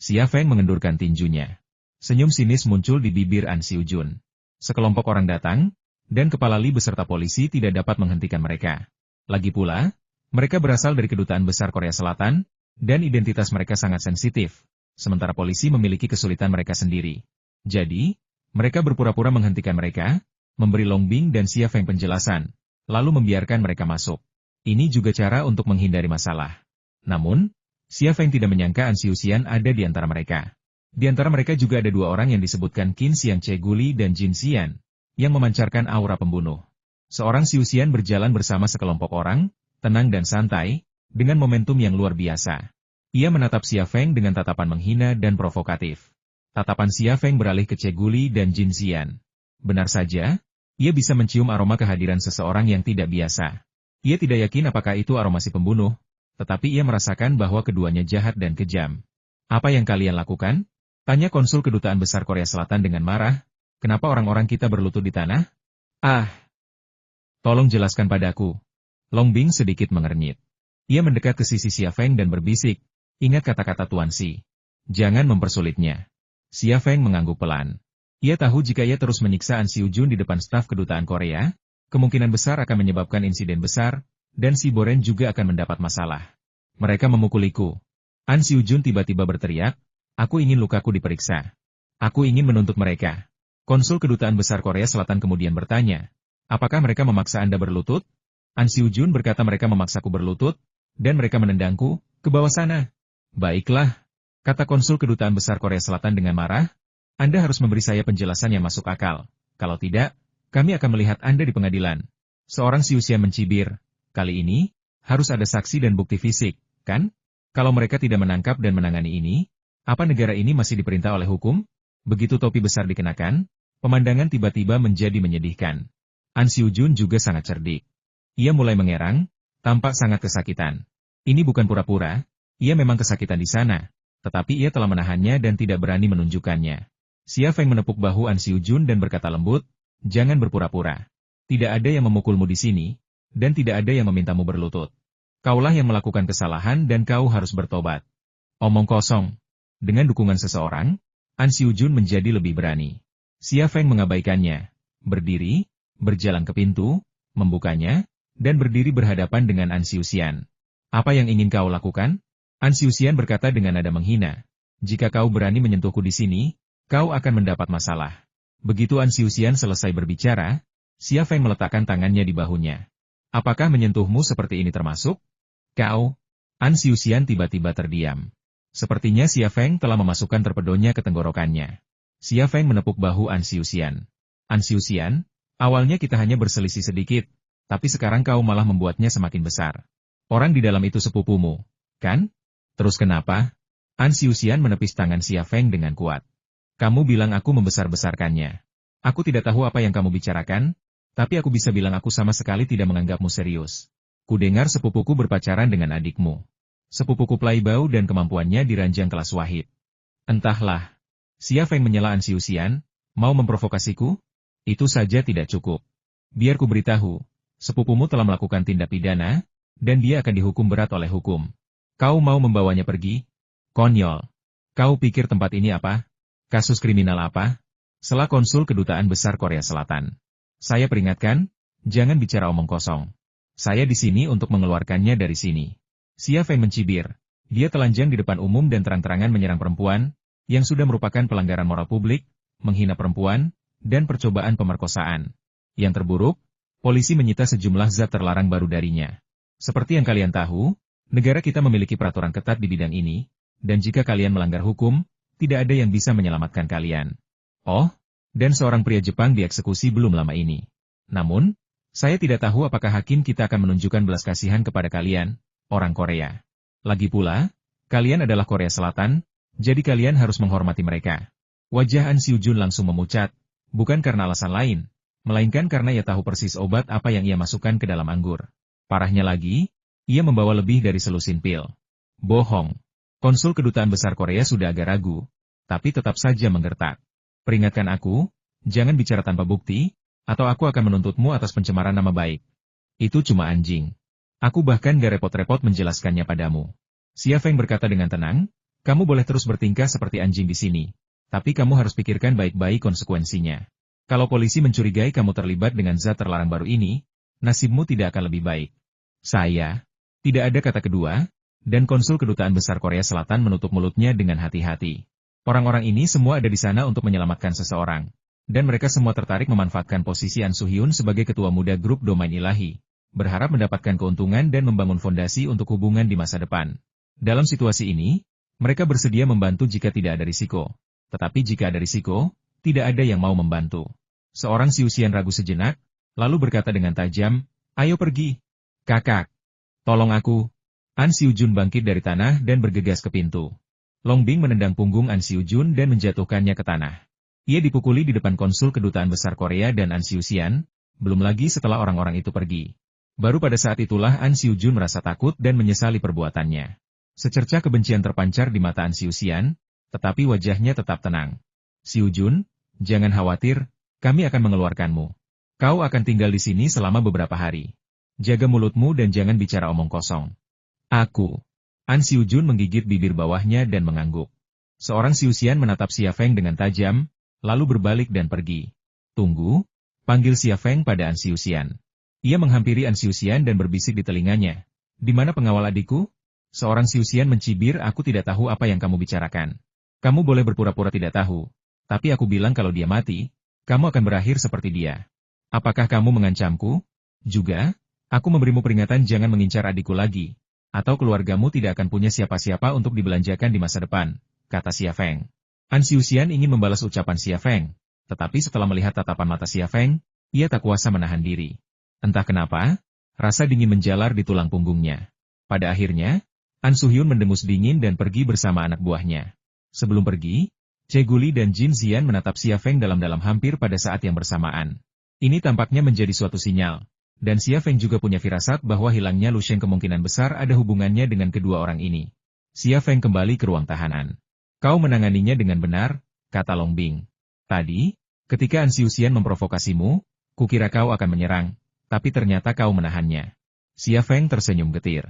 Xia Feng mengendurkan tinjunya. Senyum sinis muncul di bibir An Xiujun. Sekelompok orang datang, dan kepala Li beserta polisi tidak dapat menghentikan mereka. Lagi pula, mereka berasal dari Kedutaan Besar Korea Selatan, dan identitas mereka sangat sensitif. Sementara polisi memiliki kesulitan mereka sendiri. Jadi, mereka berpura-pura menghentikan mereka, memberi Longbing dan Xia Feng penjelasan, lalu membiarkan mereka masuk. Ini juga cara untuk menghindari masalah. Namun, Xia Feng tidak menyangka An Xiuxian ada di antara mereka. Di antara mereka juga ada 2 orang yang disebutkan Qin Xiang Cheguli dan Jin Xian, yang memancarkan aura pembunuh. Seorang Xiuxian berjalan bersama sekelompok orang, tenang dan santai, dengan momentum yang luar biasa. Ia menatap Xia Feng dengan tatapan menghina dan provokatif. Tatapan Xia Feng beralih ke Cheguli dan Jin Xian. Benar saja, ia bisa mencium aroma kehadiran seseorang yang tidak biasa. Ia tidak yakin apakah itu aroma si pembunuh, tetapi ia merasakan bahwa keduanya jahat dan kejam. Apa yang kalian lakukan? Tanya konsul Kedutaan Besar Korea Selatan dengan marah. Kenapa orang-orang kita berlutut di tanah? Ah! Tolong jelaskan padaku. Longbing sedikit mengernyit. Ia mendekat ke sisi Xia Feng dan berbisik. Ingat kata-kata Tuan Si. Jangan mempersulitnya. Xia Feng mengangguk pelan. Ia tahu jika ia terus menyiksa An Xiujun di depan staf Kedutaan Korea, kemungkinan besar akan menyebabkan insiden besar, dan si Boren juga akan mendapat masalah. Mereka memukuliku. An Xiujun tiba-tiba berteriak, aku ingin lukaku diperiksa. Aku ingin menuntut mereka. Konsul Kedutaan Besar Korea Selatan kemudian bertanya, apakah mereka memaksa Anda berlutut? An Xiujun berkata mereka memaksaku berlutut, dan mereka menendangku, ke bawah sana. Baiklah, kata konsul Kedutaan Besar Korea Selatan dengan marah, Anda harus memberi saya penjelasan yang masuk akal. Kalau tidak, kami akan melihat Anda di pengadilan. Seorang Xiuxian mencibir, kali ini, harus ada saksi dan bukti fisik, kan? Kalau mereka tidak menangkap dan menangani ini, apa negara ini masih diperintah oleh hukum? Begitu topi besar dikenakan, pemandangan tiba-tiba menjadi menyedihkan. An Xiujun juga sangat cerdik. Ia mulai mengerang, tampak sangat kesakitan. Ini bukan pura-pura, ia memang kesakitan di sana, tetapi ia telah menahannya dan tidak berani menunjukkannya. Xia Feng menepuk bahu An Xiujun dan berkata lembut, jangan berpura-pura. Tidak ada yang memukulmu di sini, dan tidak ada yang memintamu berlutut. Kaulah yang melakukan kesalahan dan kau harus bertobat. Omong kosong. Dengan dukungan seseorang, An Xiujun menjadi lebih berani. Xia Feng mengabaikannya, berdiri, berjalan ke pintu, membukanya, dan berdiri berhadapan dengan An Xiuxian. Apa yang ingin kau lakukan? An Xiuxian berkata dengan nada menghina. Jika kau berani menyentuhku di sini, kau akan mendapat masalah. Begitu An Xiuxian selesai berbicara, Xia Feng meletakkan tangannya di bahunya. Apakah menyentuhmu seperti ini termasuk? Kau? An Xiuxian tiba-tiba terdiam. Sepertinya Xia Feng telah memasukkan torpedonya ke tenggorokannya. Xia Feng menepuk bahu An Xiuxian. An Xiuxian, awalnya kita hanya berselisih sedikit, tapi sekarang kau malah membuatnya semakin besar. Orang di dalam itu sepupumu, kan? Terus kenapa? An Xiuxian menepis tangan Xia Feng dengan kuat. Kamu bilang aku membesar-besarkannya. Aku tidak tahu apa yang kamu bicarakan, tapi aku bisa bilang aku sama sekali tidak menganggapmu serius. Kudengar sepupuku berpacaran dengan adikmu. Sepupuku playboy dan kemampuannya diranjang kelas wahid. Entahlah. Xia Feng menyela An Xiuxian, mau memprovokasiku? Itu saja tidak cukup. Biar ku beritahu, sepupumu telah melakukan tindak pidana, dan dia akan dihukum berat oleh hukum. Kau mau membawanya pergi? Konyol. Kau pikir tempat ini apa? Kasus kriminal apa? Sela konsul Kedutaan Besar Korea Selatan. Saya peringatkan, jangan bicara omong kosong. Saya di sini untuk mengeluarkannya dari sini. Xia Feng mencibir. Dia telanjang di depan umum dan terang-terangan menyerang perempuan, yang sudah merupakan pelanggaran moral publik, menghina perempuan, dan percobaan pemerkosaan. Yang terburuk, polisi menyita sejumlah zat terlarang baru darinya. Seperti yang kalian tahu, Negara kita memiliki peraturan ketat di bidang ini, dan jika kalian melanggar hukum, tidak ada yang bisa menyelamatkan kalian. Oh, dan seorang pria Jepang dieksekusi belum lama ini. Namun, saya tidak tahu apakah hakim kita akan menunjukkan belas kasihan kepada kalian, orang Korea. Lagi pula, kalian adalah Korea Selatan, jadi kalian harus menghormati mereka. Wajah An Siu-jun langsung memucat, bukan karena alasan lain, melainkan karena ia tahu persis obat apa yang ia masukkan ke dalam anggur. Parahnya lagi, ia membawa lebih dari selusin pil. Bohong. Konsul Kedutaan Besar Korea sudah agak ragu, tapi tetap saja menggertak. Peringatkan aku, jangan bicara tanpa bukti, atau aku akan menuntutmu atas pencemaran nama baik. Itu cuma anjing. Aku bahkan gak repot-repot menjelaskannya padamu. Xia Feng berkata dengan tenang, kamu boleh terus bertingkah seperti anjing di sini. Tapi kamu harus pikirkan baik-baik konsekuensinya. Kalau polisi mencurigai kamu terlibat dengan zat terlarang baru ini, nasibmu tidak akan lebih baik. Saya. Tidak ada kata kedua, dan Konsul Kedutaan Besar Korea Selatan menutup mulutnya dengan hati-hati. Orang-orang ini semua ada di sana untuk menyelamatkan seseorang. Dan mereka semua tertarik memanfaatkan posisi An Su-hyun sebagai ketua muda grup domain ilahi, berharap mendapatkan keuntungan dan membangun fondasi untuk hubungan di masa depan. Dalam situasi ini, mereka bersedia membantu jika tidak ada risiko. Tetapi jika ada risiko, tidak ada yang mau membantu. Seorang Siusian ragu sejenak, lalu berkata dengan tajam, ayo pergi. Kakak, tolong aku. An Siu-jun bangkit dari tanah dan bergegas ke pintu. Long Bing menendang punggung An Siu-jun dan menjatuhkannya ke tanah. Ia dipukuli di depan Konsul Kedutaan Besar Korea dan An Siu-sian, belum lagi setelah orang-orang itu pergi. Baru pada saat itulah An Siu-jun merasa takut dan menyesali perbuatannya. Secercah kebencian terpancar di mata An Siu-sian, tetapi wajahnya tetap tenang. Siu-jun, jangan khawatir, kami akan mengeluarkanmu. Kau akan tinggal di sini selama beberapa hari. Jaga mulutmu dan jangan bicara omong kosong. Aku. An Siu-jun menggigit bibir bawahnya dan mengangguk. Seorang Siusian menatap Xia Feng dengan tajam, lalu berbalik dan pergi. Tunggu, panggil Xia Feng pada An Siu-sian. Ia menghampiri An Siu-sian dan berbisik di telinganya. Di mana pengawal adikku? Seorang Siusian mencibir, aku tidak tahu apa yang kamu bicarakan. Kamu boleh berpura-pura tidak tahu. Tapi aku bilang kalau dia mati, kamu akan berakhir seperti dia. Apakah kamu mengancamku? Juga, aku memberimu peringatan jangan mengincar adikku lagi. Atau keluargamu tidak akan punya siapa-siapa untuk dibelanjakan di masa depan, kata Xia Feng. An Siu-sian ingin membalas ucapan Xia Feng, tetapi setelah melihat tatapan mata Xia Feng, ia tak kuasa menahan diri. Entah kenapa, rasa dingin menjalar di tulang punggungnya. Pada akhirnya, An Su-hyun mendengus dingin dan pergi bersama anak buahnya. Sebelum pergi, Che Guli dan Jin Xian menatap Xia Feng dalam-dalam hampir pada saat yang bersamaan. Ini tampaknya menjadi suatu sinyal, dan Xia Feng juga punya firasat bahwa hilangnya Lu Sheng kemungkinan besar ada hubungannya dengan kedua orang ini. Xia Feng kembali ke ruang tahanan. Kau menanganinya dengan benar, kata Long Bing. Tadi, ketika An Siu-sian memprovokasimu, kukira kau akan menyerang, tapi ternyata kau menahannya. Xia Feng tersenyum getir.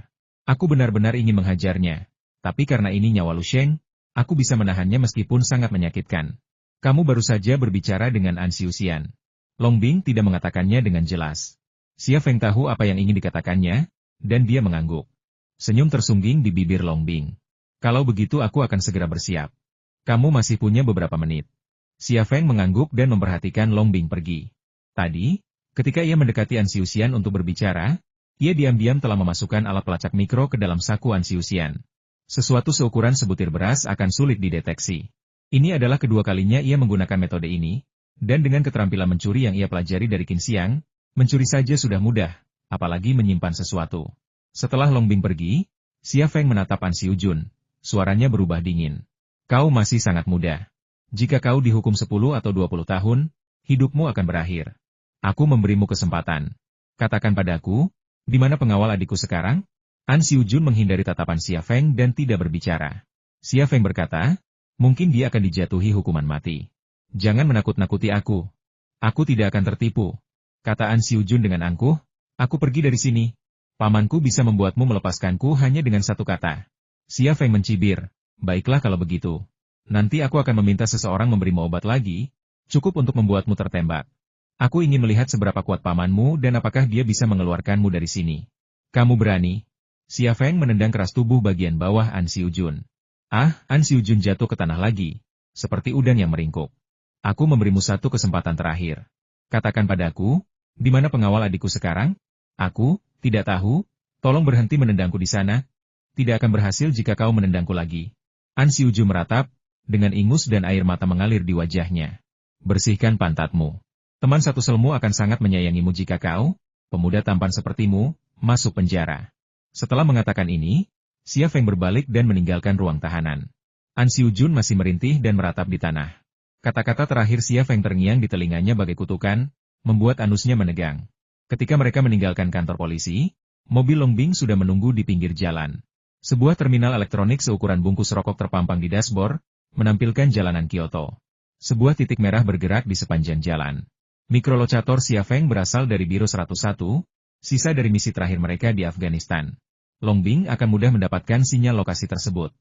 Aku benar-benar ingin menghajarnya, tapi karena ini nyawa Lu Sheng, aku bisa menahannya meskipun sangat menyakitkan. Kamu baru saja berbicara dengan An Siu-sian. Long Bing tidak mengatakannya dengan jelas. Xia Feng tahu apa yang ingin dikatakannya, dan dia mengangguk. Senyum tersungging di bibir Long Bing. Kalau begitu aku akan segera bersiap. Kamu masih punya beberapa menit. Xia Feng mengangguk dan memperhatikan Long Bing pergi. Tadi, ketika ia mendekati An Siu-sian untuk berbicara, ia diam-diam telah memasukkan alat pelacak mikro ke dalam saku An Siu-sian. Sesuatu seukuran sebutir beras akan sulit dideteksi. Ini adalah kedua kalinya ia menggunakan metode ini, dan dengan keterampilan mencuri yang ia pelajari dari Qin Xiang, mencuri saja sudah mudah, apalagi menyimpan sesuatu. Setelah Long Bing pergi, Xia Feng menatap An Siu-jun. Suaranya berubah dingin. Kau masih sangat muda. Jika kau dihukum 10 atau 20 tahun, hidupmu akan berakhir. Aku memberimu kesempatan. Katakan padaku, di mana pengawal adikku sekarang? An Siu-jun menghindari tatapan Xia Feng dan tidak berbicara. Xia Feng berkata, mungkin dia akan dijatuhi hukuman mati. Jangan menakut-nakuti aku. Aku tidak akan tertipu. Kata An Siu-jun dengan angkuh, aku pergi dari sini. Pamanku bisa membuatmu melepaskanku hanya dengan satu kata. Xia Feng mencibir, baiklah kalau begitu. Nanti aku akan meminta seseorang memberimu obat lagi, cukup untuk membuatmu tertembak. Aku ingin melihat seberapa kuat pamanmu dan apakah dia bisa mengeluarkanmu dari sini. Kamu berani? Xia Feng menendang keras tubuh bagian bawah An Siu-jun. An Siu-jun jatuh ke tanah lagi, seperti udang yang meringkuk. Aku memberimu satu kesempatan terakhir. Katakan padaku, di mana pengawal adikku sekarang? Aku tidak tahu, tolong berhenti menendangku di sana. tidak akan berhasil jika kau menendangku lagi. An Xiuju meratap, dengan ingus dan air mata mengalir di wajahnya. Bersihkan pantatmu. Teman satu selmu akan sangat menyayangimu jika kau, pemuda tampan sepertimu, masuk penjara. Setelah mengatakan ini, Xia Feng berbalik dan meninggalkan ruang tahanan. An Xiujun masih merintih dan meratap di tanah. Kata-kata terakhir Xia Feng terngiang di telinganya bagai kutukan, membuat anusnya menegang. Ketika mereka meninggalkan kantor polisi, mobil Longbing sudah menunggu di pinggir jalan. Sebuah terminal elektronik seukuran bungkus rokok terpampang di dashboard, menampilkan jalanan Kyoto. Sebuah titik merah bergerak di sepanjang jalan. Mikrolocator Xia Feng berasal dari Biro 101, sisa dari misi terakhir mereka di Afghanistan. Longbing akan mudah mendapatkan sinyal lokasi tersebut.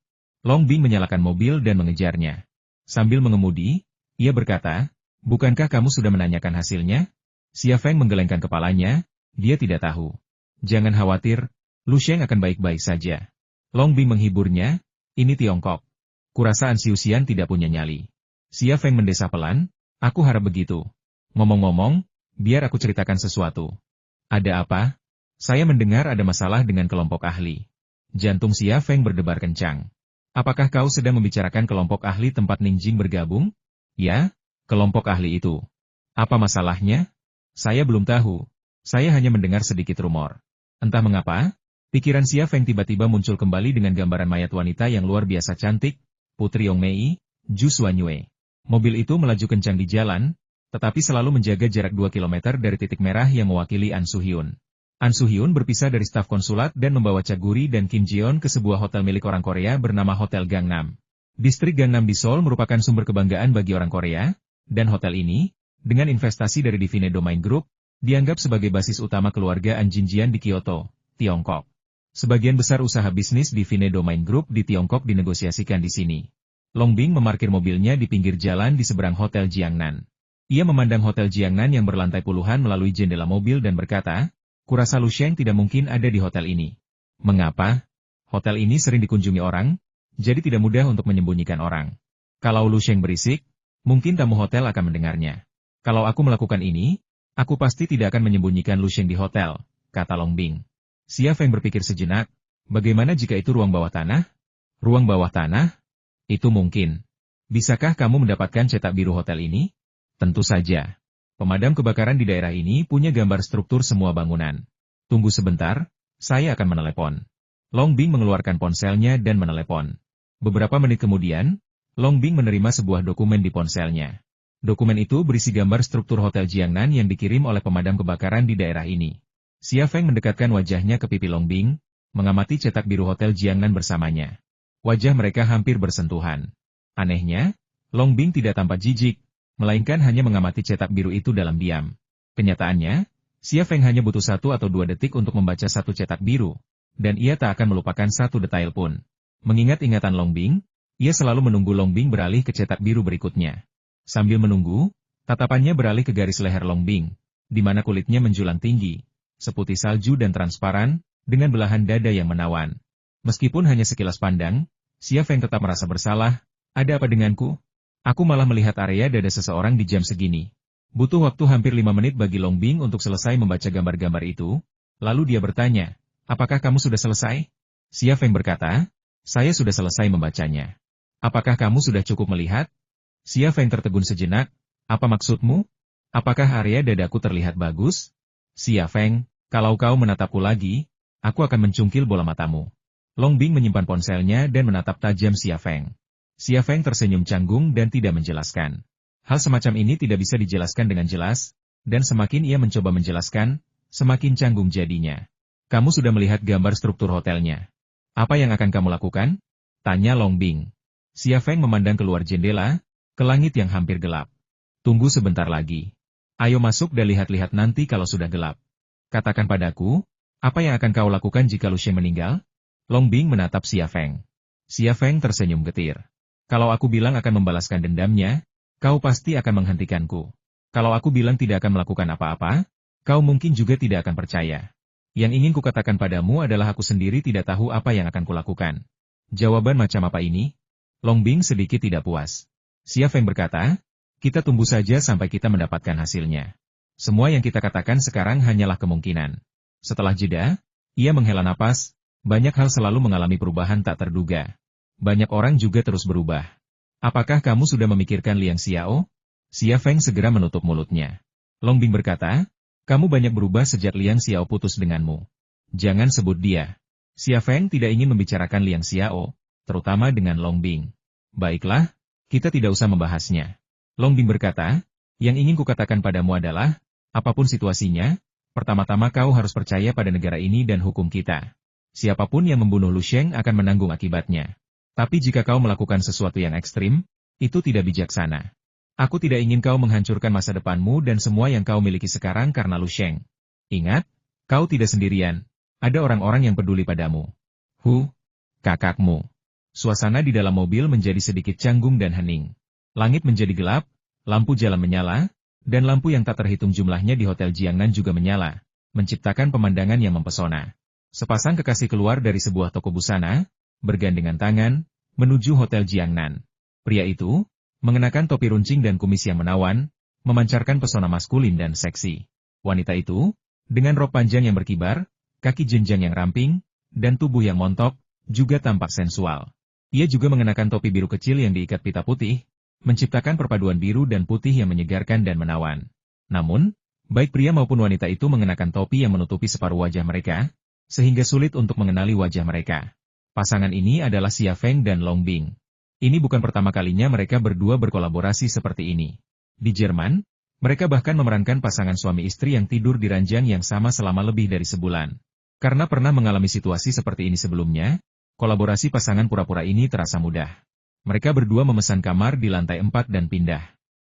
Longbing menyalakan mobil dan mengejarnya. Sambil mengemudi, ia berkata, "Bukankah kamu sudah menanyakan hasilnya?" Xia Feng menggelengkan kepalanya, dia tidak tahu. "Jangan khawatir, Lu Sheng akan baik-baik saja." Longbing menghiburnya, "Ini Tiongkok. Kurasa An Xiuxian tidak punya nyali." Xia Feng mendesah pelan, "Aku harap begitu. Ngomong-ngomong, biar aku ceritakan sesuatu." "Ada apa?" "Saya mendengar ada masalah dengan kelompok ahli." Jantung Xia Feng berdebar kencang. "Apakah kau sedang membicarakan kelompok ahli tempat Ning Jing bergabung?" "Ya, kelompok ahli itu." "Apa masalahnya?" "Saya belum tahu. Saya hanya mendengar sedikit rumor." Entah mengapa, pikiran Xia Feng tiba-tiba muncul kembali dengan gambaran mayat wanita yang luar biasa cantik, Putri Yong Mei, Zhu Xuanyue. Mobil itu melaju kencang di jalan, tetapi selalu menjaga jarak 2 kilometer dari titik merah yang mewakili An Su-hyun. An Su-hyun berpisah dari staf konsulat dan membawa Chaguri dan Kim Jeon ke sebuah hotel milik orang Korea bernama Hotel Gangnam. Distrik Gangnam di Seoul merupakan sumber kebanggaan bagi orang Korea, dan hotel ini, dengan investasi dari Divine Domain Group, dianggap sebagai basis utama keluarga An Jinjian di Kyoto, Tiongkok. Sebagian besar usaha bisnis Divine Domain Group di Tiongkok dinegosiasikan di sini. Longbing memarkir mobilnya di pinggir jalan di seberang Hotel Jiangnan. Ia memandang Hotel Jiangnan yang berlantai puluhan melalui jendela mobil dan berkata, "Kurasa Lu Sheng tidak mungkin ada di hotel ini." "Mengapa?" "Hotel ini sering dikunjungi orang, jadi tidak mudah untuk menyembunyikan orang. Kalau Lu Sheng berisik, mungkin tamu hotel akan mendengarnya. Kalau aku melakukan ini, aku pasti tidak akan menyembunyikan Lu Sheng di hotel," kata Longbing. Xia Feng berpikir sejenak, bagaimana jika itu ruang bawah tanah? Ruang bawah tanah? Itu mungkin. Bisakah kamu mendapatkan cetak biru hotel ini? Tentu saja. Pemadam kebakaran di daerah ini punya gambar struktur semua bangunan. Tunggu sebentar, saya akan menelepon. Longbing mengeluarkan ponselnya dan menelepon. Beberapa menit kemudian, Longbing menerima sebuah dokumen di ponselnya. Dokumen itu berisi gambar struktur Hotel Jiangnan yang dikirim oleh pemadam kebakaran di daerah ini. Xia Feng mendekatkan wajahnya ke pipi Longbing, mengamati cetak biru Hotel Jiangnan bersamanya. Wajah mereka hampir bersentuhan. Anehnya, Longbing tidak tampak jijik, melainkan hanya mengamati cetak biru itu dalam diam. Kenyataannya, Xia Feng hanya butuh 1 atau 2 detik untuk membaca satu cetak biru, dan ia tak akan melupakan satu detail pun. Mengingat ingatan Longbing, ia selalu menunggu Longbing beralih ke cetak biru berikutnya. Sambil menunggu, tatapannya beralih ke garis leher Longbing, di mana kulitnya menjulang tinggi, seputih salju dan transparan, dengan belahan dada yang menawan. Meskipun hanya sekilas pandang, Xia Feng tetap merasa bersalah. Ada apa denganku? Aku malah melihat area dada seseorang di jam segini. Butuh waktu hampir 5 menit bagi Longbing untuk selesai membaca gambar-gambar itu. Lalu dia bertanya, "Apakah kamu sudah selesai?" Xia Feng berkata, "Saya sudah selesai membacanya." "Apakah kamu sudah cukup melihat?" Xia Feng tertegun sejenak. "Apa maksudmu? Apakah area dadaku terlihat bagus?" "Xia Feng, kalau kau menatapku lagi, aku akan mencungkil bola matamu." Longbing menyimpan ponselnya dan menatap tajam Xia Feng. Xia Feng tersenyum canggung dan tidak menjelaskan. Hal semacam ini tidak bisa dijelaskan dengan jelas, dan semakin ia mencoba menjelaskan, semakin canggung jadinya. "Kamu sudah melihat gambar struktur hotelnya. Apa yang akan kamu lakukan?" tanya Longbing. Xia Feng memandang keluar jendela, ke langit yang hampir gelap. "Tunggu sebentar lagi. Ayo masuk dan lihat-lihat nanti kalau sudah gelap. Katakan padaku, apa yang akan kau lakukan jika Lu Sheng meninggal?" Longbing menatap Xia Feng. Xia Feng tersenyum getir. "Kalau aku bilang akan membalaskan dendamnya, kau pasti akan menghentikanku. Kalau aku bilang tidak akan melakukan apa-apa, kau mungkin juga tidak akan percaya. Yang ingin kukatakan padamu adalah aku sendiri tidak tahu apa yang akan kulakukan." "Jawaban macam apa ini?" Longbing sedikit tidak puas. Xia Feng berkata, "Kita tunggu saja sampai kita mendapatkan hasilnya. Semua yang kita katakan sekarang hanyalah kemungkinan." Setelah jeda, ia menghela napas, Banyak hal selalu mengalami perubahan tak terduga. Banyak orang juga terus berubah. Apakah kamu sudah memikirkan Liang Xiao? Xia Feng segera menutup mulutnya. Long Bing berkata, kamu banyak berubah sejak Liang Xiao putus denganmu. Jangan sebut dia. Xia Feng tidak ingin membicarakan Liang Xiao, terutama dengan Long Bing. Baiklah, kita tidak usah membahasnya. Long Bing berkata, yang ingin kukatakan padamu adalah, apapun situasinya, pertama-tama kau harus percaya pada negara ini dan hukum kita. Siapapun yang membunuh Lu Sheng akan menanggung akibatnya. Tapi jika kau melakukan sesuatu yang ekstrim, itu tidak bijaksana. Aku tidak ingin kau menghancurkan masa depanmu dan semua yang kau miliki sekarang karena Lu Sheng. Ingat, kau tidak sendirian. Ada orang-orang yang peduli padamu. Kakakmu. Suasana di dalam mobil menjadi sedikit canggung dan hening. Langit menjadi gelap, lampu jalan menyala, dan lampu yang tak terhitung jumlahnya di Hotel Jiangnan juga menyala, menciptakan pemandangan yang mempesona. Sepasang kekasih keluar dari sebuah toko busana, bergandengan tangan, menuju Hotel Jiangnan. Pria itu, mengenakan topi runcing dan kumis yang menawan, memancarkan pesona maskulin dan seksi. Wanita itu, dengan rok panjang yang berkibar, kaki jenjang yang ramping, dan tubuh yang montok, juga tampak sensual. Ia juga mengenakan topi biru kecil yang diikat pita putih, menciptakan perpaduan biru dan putih yang menyegarkan dan menawan. Namun, baik pria maupun wanita itu mengenakan topi yang menutupi separuh wajah mereka, sehingga sulit untuk mengenali wajah mereka. Pasangan ini adalah Xia Feng dan Long Bing. Ini bukan pertama kalinya mereka berdua berkolaborasi seperti ini. Di Jerman, mereka bahkan memerankan pasangan suami istri yang tidur di ranjang yang sama selama lebih dari sebulan. Karena pernah mengalami situasi seperti ini sebelumnya, kolaborasi pasangan pura-pura ini terasa mudah. Mereka berdua memesan kamar di lantai 4 dan pindah.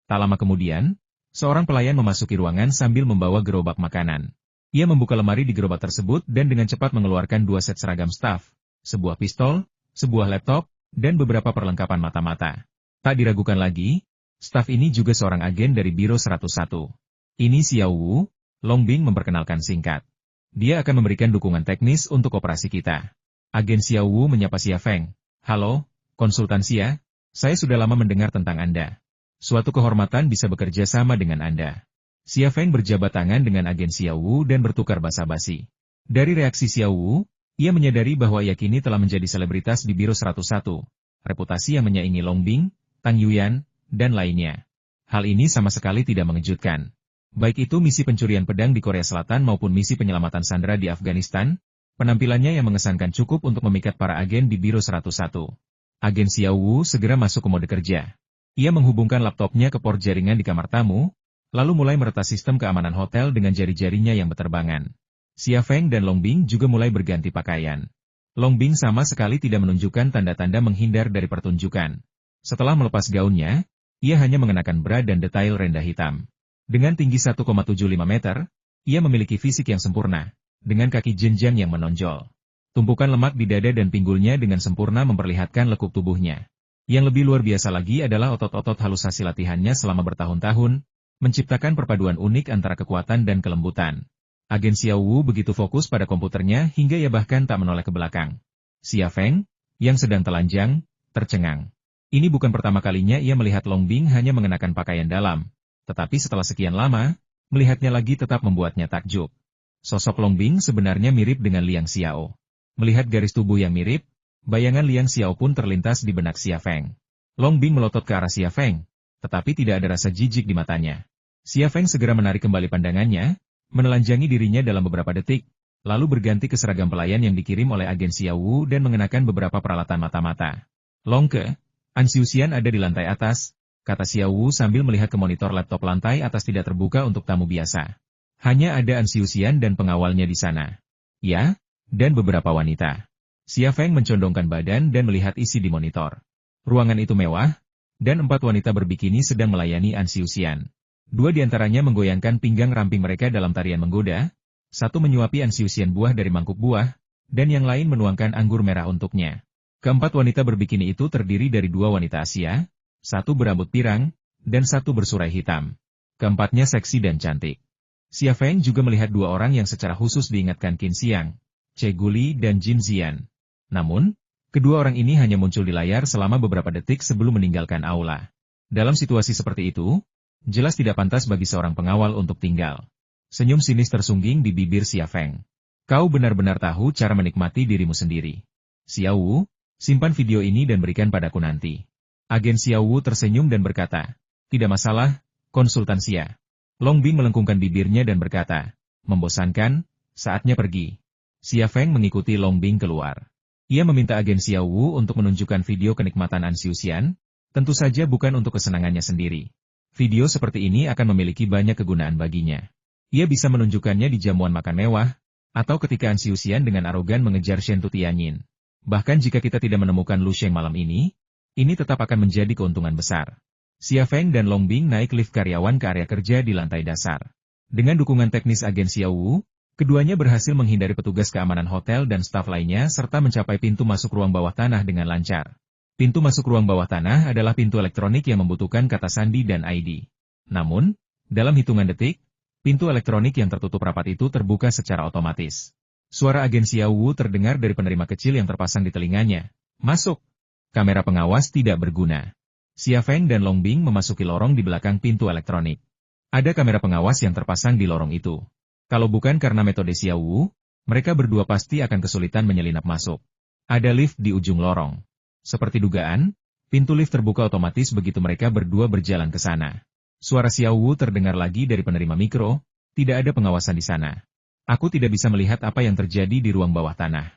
Tak lama kemudian, seorang pelayan memasuki ruangan sambil membawa gerobak makanan. Ia membuka lemari di gerobak tersebut dan dengan cepat mengeluarkan 2 set seragam staf, sebuah pistol, sebuah laptop, dan beberapa perlengkapan mata-mata. Tak diragukan lagi, staf ini juga seorang agen dari Biro 101. Ini Xiao Wu, Long Bing memperkenalkan singkat. Dia akan memberikan dukungan teknis untuk operasi kita. Agen Xiao Wu menyapa Xia Feng. Halo, konsultan Xia, saya sudah lama mendengar tentang Anda. Suatu kehormatan bisa bekerja sama dengan Anda. Xia Feng berjabat tangan dengan agen Xiao Wu dan bertukar basa-basi. Dari reaksi Xiao Wu, ia menyadari bahwa ia kini telah menjadi selebritas di Biro 101, reputasi yang menyaingi Long Bing, Tang Yuyan, dan lainnya. Hal ini sama sekali tidak mengejutkan. Baik itu misi pencurian pedang di Korea Selatan maupun misi penyelamatan sandera di Afghanistan, penampilannya yang mengesankan cukup untuk memikat para agen di Biro 101. Agen Xiao Wu segera masuk ke mode kerja. Ia menghubungkan laptopnya ke port jaringan di kamar tamu, lalu mulai meretas sistem keamanan hotel dengan jari-jarinya yang berterbangan. Xia Feng dan Long Bing juga mulai berganti pakaian. Long Bing sama sekali tidak menunjukkan tanda-tanda menghindar dari pertunjukan. Setelah melepas gaunnya, ia hanya mengenakan bra dan detail rendah hitam. Dengan tinggi 1,75 meter, ia memiliki fisik yang sempurna, dengan kaki jenjang yang menonjol. Tumpukan lemak di dada dan pinggulnya dengan sempurna memperlihatkan lekuk tubuhnya. Yang lebih luar biasa lagi adalah otot-otot halus hasil latihannya selama bertahun-tahun, menciptakan perpaduan unik antara kekuatan dan kelembutan. Agen Xiao Wu begitu fokus pada komputernya hingga ia bahkan tak menoleh ke belakang. Xia Feng, yang sedang telanjang, tercengang. Ini bukan pertama kalinya ia melihat Long Bing hanya mengenakan pakaian dalam, tetapi setelah sekian lama, melihatnya lagi tetap membuatnya takjub. Sosok Long Bing sebenarnya mirip dengan Liang Xiao. Melihat garis tubuh yang mirip, bayangan Liang Xiao pun terlintas di benak Xia Feng. Long Bing melotot ke arah Xia Feng, tetapi tidak ada rasa jijik di matanya. Xia Feng segera menarik kembali pandangannya, menelanjangi dirinya dalam beberapa detik, lalu berganti ke seragam pelayan yang dikirim oleh agen Xiao Wu dan mengenakan beberapa peralatan mata-mata. Longke, Ansiusian ada di lantai atas, kata Xiao Wu sambil melihat ke monitor laptop lantai atas tidak terbuka untuk tamu biasa. Hanya ada Ansiusian dan pengawalnya di sana. Ya, dan beberapa wanita. Xia Feng mencondongkan badan dan melihat isi di monitor. Ruangan itu mewah, dan 4 wanita berbikini sedang melayani Ansiusian. 2 di antaranya menggoyangkan pinggang ramping mereka dalam tarian menggoda, 1 menyuapi Ansiusian buah dari mangkuk buah, dan yang lain menuangkan anggur merah untuknya. Keempat wanita berbikini itu terdiri dari 2 wanita Asia, 1 berambut pirang, dan 1 bersurai hitam. Keempatnya seksi dan cantik. Xia Feng juga melihat 2 orang yang secara khusus diingatkan Qin Xiang, Che Guli dan Jin Zian. Namun, kedua orang ini hanya muncul di layar selama beberapa detik sebelum meninggalkan aula. Dalam situasi seperti itu, jelas tidak pantas bagi seorang pengawal untuk tinggal. Senyum sinis tersungging di bibir Xia Feng. Kau benar-benar tahu cara menikmati dirimu sendiri. Xiao Wu, simpan video ini dan berikan padaku nanti. Agen Xiao Wu tersenyum dan berkata, tidak masalah, Konsultan Xia. Long Bing melengkungkan bibirnya dan berkata, membosankan, saatnya pergi. Xia Feng mengikuti Long Bing keluar. Ia meminta agen Xiao Wu untuk menunjukkan video kenikmatan An Xiuxian, tentu saja bukan untuk kesenangannya sendiri. Video seperti ini akan memiliki banyak kegunaan baginya. Ia bisa menunjukkannya di jamuan makan mewah, atau ketika An Xiuxian dengan arogan mengejar Shen Tutianyin. Bahkan jika kita tidak menemukan Lu Sheng malam ini tetap akan menjadi keuntungan besar. Xia Feng dan Long Bing naik lift karyawan ke area kerja di lantai dasar. Dengan dukungan teknis agen Xiao Wu, keduanya berhasil menghindari petugas keamanan hotel dan staf lainnya serta mencapai pintu masuk ruang bawah tanah dengan lancar. Pintu masuk ruang bawah tanah adalah pintu elektronik yang membutuhkan kata sandi dan ID. Namun, dalam hitungan detik, pintu elektronik yang tertutup rapat itu terbuka secara otomatis. Suara agen Xiao Wu terdengar dari penerima kecil yang terpasang di telinganya. Masuk! Kamera pengawas tidak berguna. Xia Feng dan Long Bing memasuki lorong di belakang pintu elektronik. Ada kamera pengawas yang terpasang di lorong itu. Kalau bukan karena metode Xiao Wu, mereka berdua pasti akan kesulitan menyelinap masuk. Ada lift di ujung lorong. Seperti dugaan, pintu lift terbuka otomatis begitu mereka berdua berjalan ke sana. Suara Xiao Wu terdengar lagi dari penerima mikro, tidak ada pengawasan di sana. Aku tidak bisa melihat apa yang terjadi di ruang bawah tanah.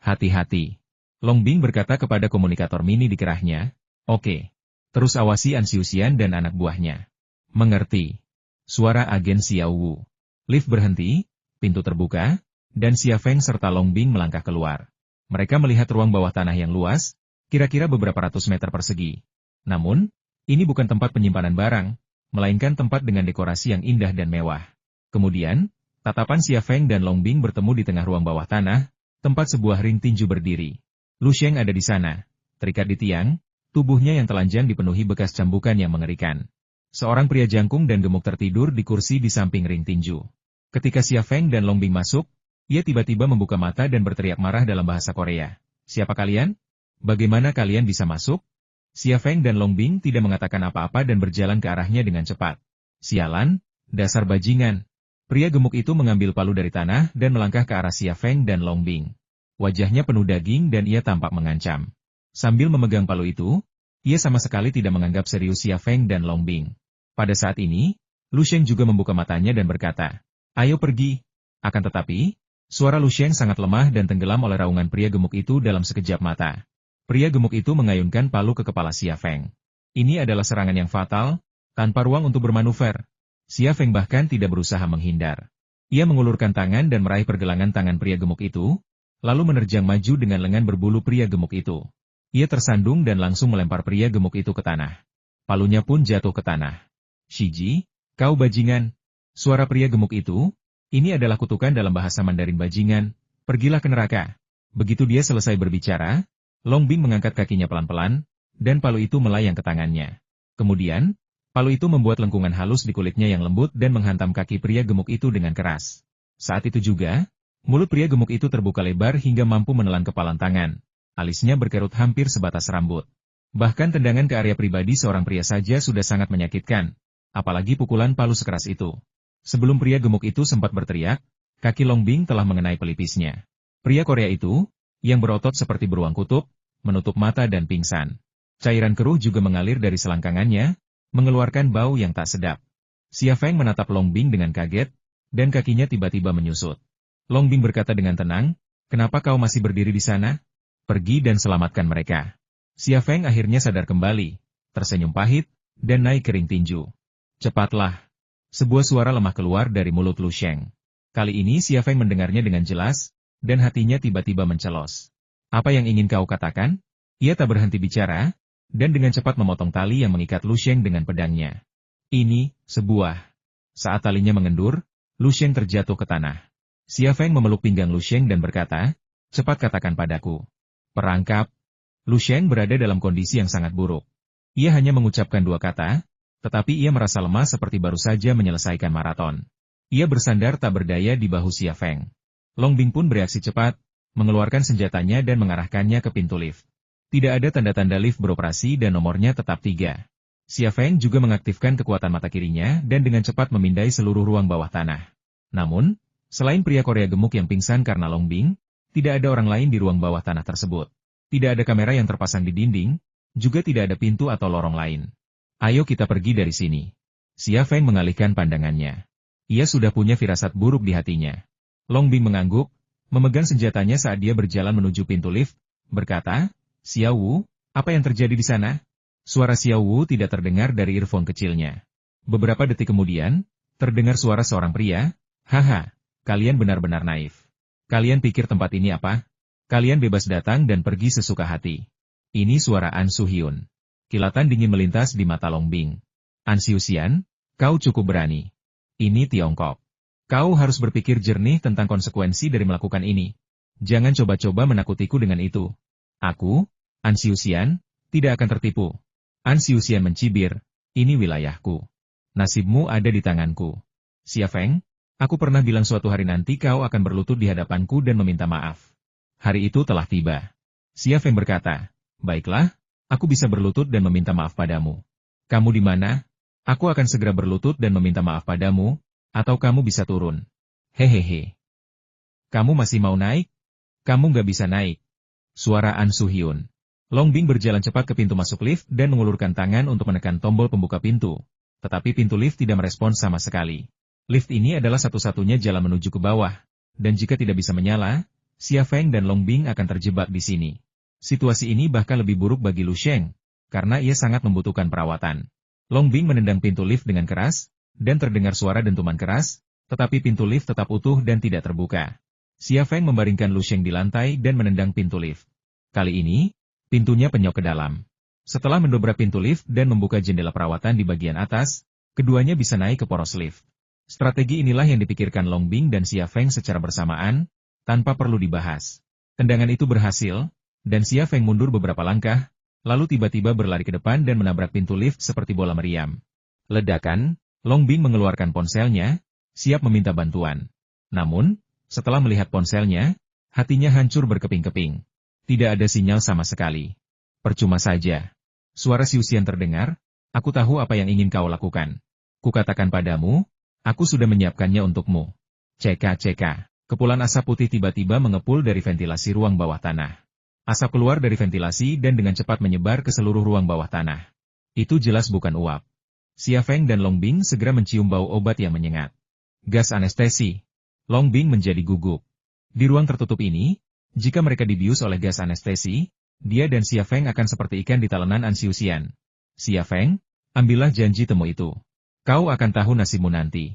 Hati-hati. Long Bing berkata kepada komunikator mini di kerahnya, oke. Terus awasi An Xiuxian dan anak buahnya. Mengerti. Suara agen Xiao Wu. Lift berhenti, pintu terbuka, dan Xia Feng serta Long Bing melangkah keluar. Mereka melihat ruang bawah tanah yang luas, kira-kira beberapa ratus meter persegi. Namun, ini bukan tempat penyimpanan barang, melainkan tempat dengan dekorasi yang indah dan mewah. Kemudian, tatapan Xia Feng dan Long Bing bertemu di tengah ruang bawah tanah, tempat sebuah ring tinju berdiri. Lu Sheng ada di sana, terikat di tiang, tubuhnya yang telanjang dipenuhi bekas cambukan yang mengerikan. Seorang pria jangkung dan gemuk tertidur di kursi di samping ring tinju. Ketika Xia Feng dan Long Bing masuk, ia tiba-tiba membuka mata dan berteriak marah dalam bahasa Korea. Siapa kalian? Bagaimana kalian bisa masuk? Xia Feng dan Long Bing tidak mengatakan apa-apa dan berjalan ke arahnya dengan cepat. Sialan, dasar bajingan. Pria gemuk itu mengambil palu dari tanah dan melangkah ke arah Xia Feng dan Long Bing. Wajahnya penuh daging dan ia tampak mengancam. Sambil memegang palu itu, ia sama sekali tidak menganggap serius Xia Feng dan Long Bing. Pada saat ini, Lu Sheng juga membuka matanya dan berkata, ayo pergi. Akan tetapi, suara Lu Sheng sangat lemah dan tenggelam oleh raungan pria gemuk itu dalam sekejap mata. Pria gemuk itu mengayunkan palu ke kepala Xia Feng. Ini adalah serangan yang fatal, tanpa ruang untuk bermanuver. Xia Feng bahkan tidak berusaha menghindar. Ia mengulurkan tangan dan meraih pergelangan tangan pria gemuk itu, lalu menerjang maju dengan lengan berbulu pria gemuk itu. Ia tersandung dan langsung melempar pria gemuk itu ke tanah. Palunya pun jatuh ke tanah. Shiji, kau bajingan. Suara pria gemuk itu, ini adalah kutukan dalam bahasa Mandarin bajingan, pergilah ke neraka. Begitu dia selesai berbicara, Long Bing mengangkat kakinya pelan-pelan, dan palu itu melayang ke tangannya. Kemudian, palu itu membuat lengkungan halus di kulitnya yang lembut dan menghantam kaki pria gemuk itu dengan keras. Saat itu juga, mulut pria gemuk itu terbuka lebar hingga mampu menelan kepalan tangan. Alisnya berkerut hampir sebatas rambut. Bahkan tendangan ke area pribadi seorang pria saja sudah sangat menyakitkan, apalagi pukulan palu sekeras itu. Sebelum pria gemuk itu sempat berteriak, kaki Long Bing telah mengenai pelipisnya. Pria Korea itu, yang berotot seperti beruang kutub, menutup mata dan pingsan. Cairan keruh juga mengalir dari selangkangannya, mengeluarkan bau yang tak sedap. Xia Feng menatap Long Bing dengan kaget, dan kakinya tiba-tiba menyusut. Long Bing berkata dengan tenang, kenapa kau masih berdiri di sana? Pergi dan selamatkan mereka. Xia Feng akhirnya sadar kembali, tersenyum pahit, dan naik ke ring tinju. Cepatlah. Sebuah suara lemah keluar dari mulut Lu Sheng. Kali ini Xia Feng mendengarnya dengan jelas, dan hatinya tiba-tiba mencelos. Apa yang ingin kau katakan? Ia tak berhenti bicara, dan dengan cepat memotong tali yang mengikat Lu Sheng dengan pedangnya. Ini, sebuah. Saat talinya mengendur, Lu Sheng terjatuh ke tanah. Xia Feng memeluk pinggang Lu Sheng dan berkata, cepat katakan padaku. Perangkap. Lu Sheng berada dalam kondisi yang sangat buruk. Ia hanya mengucapkan dua kata, tetapi ia merasa lemah seperti baru saja menyelesaikan maraton. Ia bersandar tak berdaya di bahu Xia Feng. Long Bing pun bereaksi cepat, mengeluarkan senjatanya dan mengarahkannya ke pintu lift. Tidak ada tanda-tanda lift beroperasi dan nomornya tetap 3. Xia Feng juga mengaktifkan kekuatan mata kirinya dan dengan cepat memindai seluruh ruang bawah tanah. Namun, Selain pria Korea gemuk yang pingsan karena Longbing, tidak ada orang lain di ruang bawah tanah tersebut. Tidak ada kamera yang terpasang di dinding, juga tidak ada pintu atau lorong lain. Ayo kita pergi dari sini. Xia Feng mengalihkan pandangannya. Ia sudah punya firasat buruk di hatinya. Longbing mengangguk, memegang senjatanya saat dia berjalan menuju pintu lift, berkata, "Xiao Wu, apa yang terjadi di sana?" Suara Xiao Wu tidak terdengar dari earphone kecilnya. Beberapa detik kemudian, terdengar suara seorang pria, "Haha, kalian benar-benar naif. Kalian pikir tempat ini apa? Kalian bebas datang dan pergi sesuka hati." Ini suara An Su-hyun. Kilatan dingin melintas di mata Longbing. "An Xiuxian, kau cukup berani. Ini Tiongkok. Kau harus berpikir jernih tentang konsekuensi dari melakukan ini. Jangan coba-coba menakutiku dengan itu. Aku, An Xiuxian, tidak akan tertipu." An Xiuxian mencibir, "Ini wilayahku. Nasibmu ada di tanganku. Xia Feng, aku pernah bilang suatu hari nanti kau akan berlutut di hadapanku dan meminta maaf. Hari itu telah tiba." Xia Feng berkata, "Baiklah, aku bisa berlutut dan meminta maaf padamu. Kamu di mana? Aku akan segera berlutut dan meminta maaf padamu, atau kamu bisa turun." "Hehehe. Kamu masih mau naik? Kamu nggak bisa naik." Suara An Su-hyun. Longbing berjalan cepat ke pintu masuk lift dan mengulurkan tangan untuk menekan tombol pembuka pintu. Tetapi pintu lift tidak merespons sama sekali. Lift ini adalah satu-satunya jalan menuju ke bawah, dan jika tidak bisa menyala, Xia Feng dan Longbing akan terjebak di sini. Situasi ini bahkan lebih buruk bagi Lu Sheng, karena ia sangat membutuhkan perawatan. Longbing menendang pintu lift dengan keras, dan terdengar suara dentuman keras, tetapi pintu lift tetap utuh dan tidak terbuka. Xia Feng membaringkan Lu Sheng di lantai dan menendang pintu lift. Kali ini, pintunya penyok ke dalam. Setelah mendobrak pintu lift dan membuka jendela perawatan di bagian atas, keduanya bisa naik ke poros lift. Strategi inilah yang dipikirkan Longbing dan Xia Feng secara bersamaan, tanpa perlu dibahas. Tendangan itu berhasil, dan Xia Feng mundur beberapa langkah, lalu tiba-tiba berlari ke depan dan menabrak pintu lift seperti bola meriam. Ledakan, Longbing mengeluarkan ponselnya, siap meminta bantuan. Namun, setelah melihat ponselnya, hatinya hancur berkeping-keping. Tidak ada sinyal sama sekali. Percuma saja. Suara Xiuxian terdengar, "Aku tahu apa yang ingin kau lakukan. Kukatakan padamu, aku sudah menyiapkannya untukmu." Cek. Kepulan asap putih tiba-tiba mengepul dari ventilasi ruang bawah tanah. Asap keluar dari ventilasi dan dengan cepat menyebar ke seluruh ruang bawah tanah. Itu jelas bukan uap. Xia Feng dan Longbing segera mencium bau obat yang menyengat. Gas anestesi. Longbing menjadi gugup. Di ruang tertutup ini, jika mereka dibius oleh gas anestesi, dia dan Xia Feng akan seperti ikan di talenan An Xiuxian. "Xia Feng, ambillah janji temu itu. Kau akan tahu nasibmu nanti."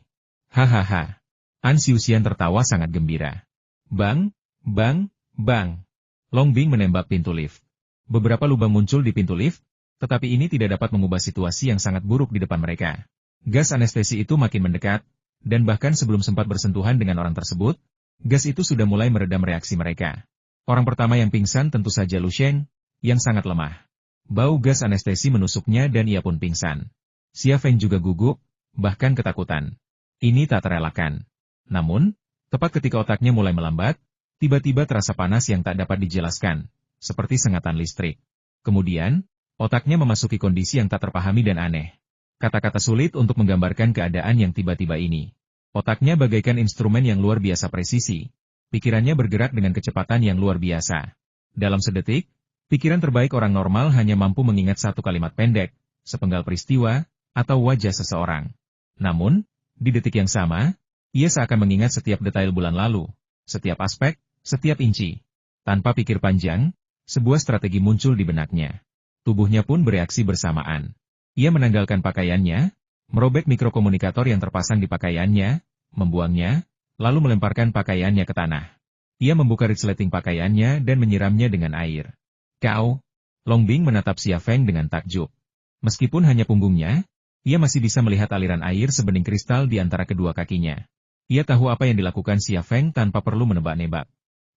Hahaha. An Xiuxian tertawa sangat gembira. Bang, bang, bang. Longbing menembak pintu lift. Beberapa lubang muncul di pintu lift, tetapi ini tidak dapat mengubah situasi yang sangat buruk di depan mereka. Gas anestesi itu makin mendekat, dan bahkan sebelum sempat bersentuhan dengan orang tersebut, gas itu sudah mulai meredam reaksi mereka. Orang pertama yang pingsan tentu saja Lu Sheng, yang sangat lemah. Bau gas anestesi menusuknya dan ia pun pingsan. Xia Feng juga gugup, bahkan ketakutan. Ini tak terelakkan. Namun, tepat ketika otaknya mulai melambat, tiba-tiba terasa panas yang tak dapat dijelaskan, seperti sengatan listrik. Kemudian, otaknya memasuki kondisi yang tak terpahami dan aneh. Kata-kata sulit untuk menggambarkan keadaan yang tiba-tiba ini. Otaknya bagaikan instrumen yang luar biasa presisi. Pikirannya bergerak dengan kecepatan yang luar biasa. Dalam sedetik, pikiran terbaik orang normal hanya mampu mengingat satu kalimat pendek, sepenggal peristiwa, atau wajah seseorang. Namun, di detik yang sama, ia seakan mengingat setiap detail bulan lalu, setiap aspek, setiap inci. Tanpa pikir panjang, sebuah strategi muncul di benaknya. Tubuhnya pun bereaksi bersamaan. Ia menanggalkan pakaiannya, merobek mikrokomunikator yang terpasang di pakaiannya, membuangnya, lalu melemparkan pakaiannya ke tanah. Ia membuka resleting pakaiannya dan menyiramnya dengan air. "Kau?" Longbing menatap Xia Feng dengan takjub. Meskipun hanya punggungnya, ia masih bisa melihat aliran air sebening kristal di antara kedua kakinya. Ia tahu apa yang dilakukan Xia Feng tanpa perlu menebak-nebak.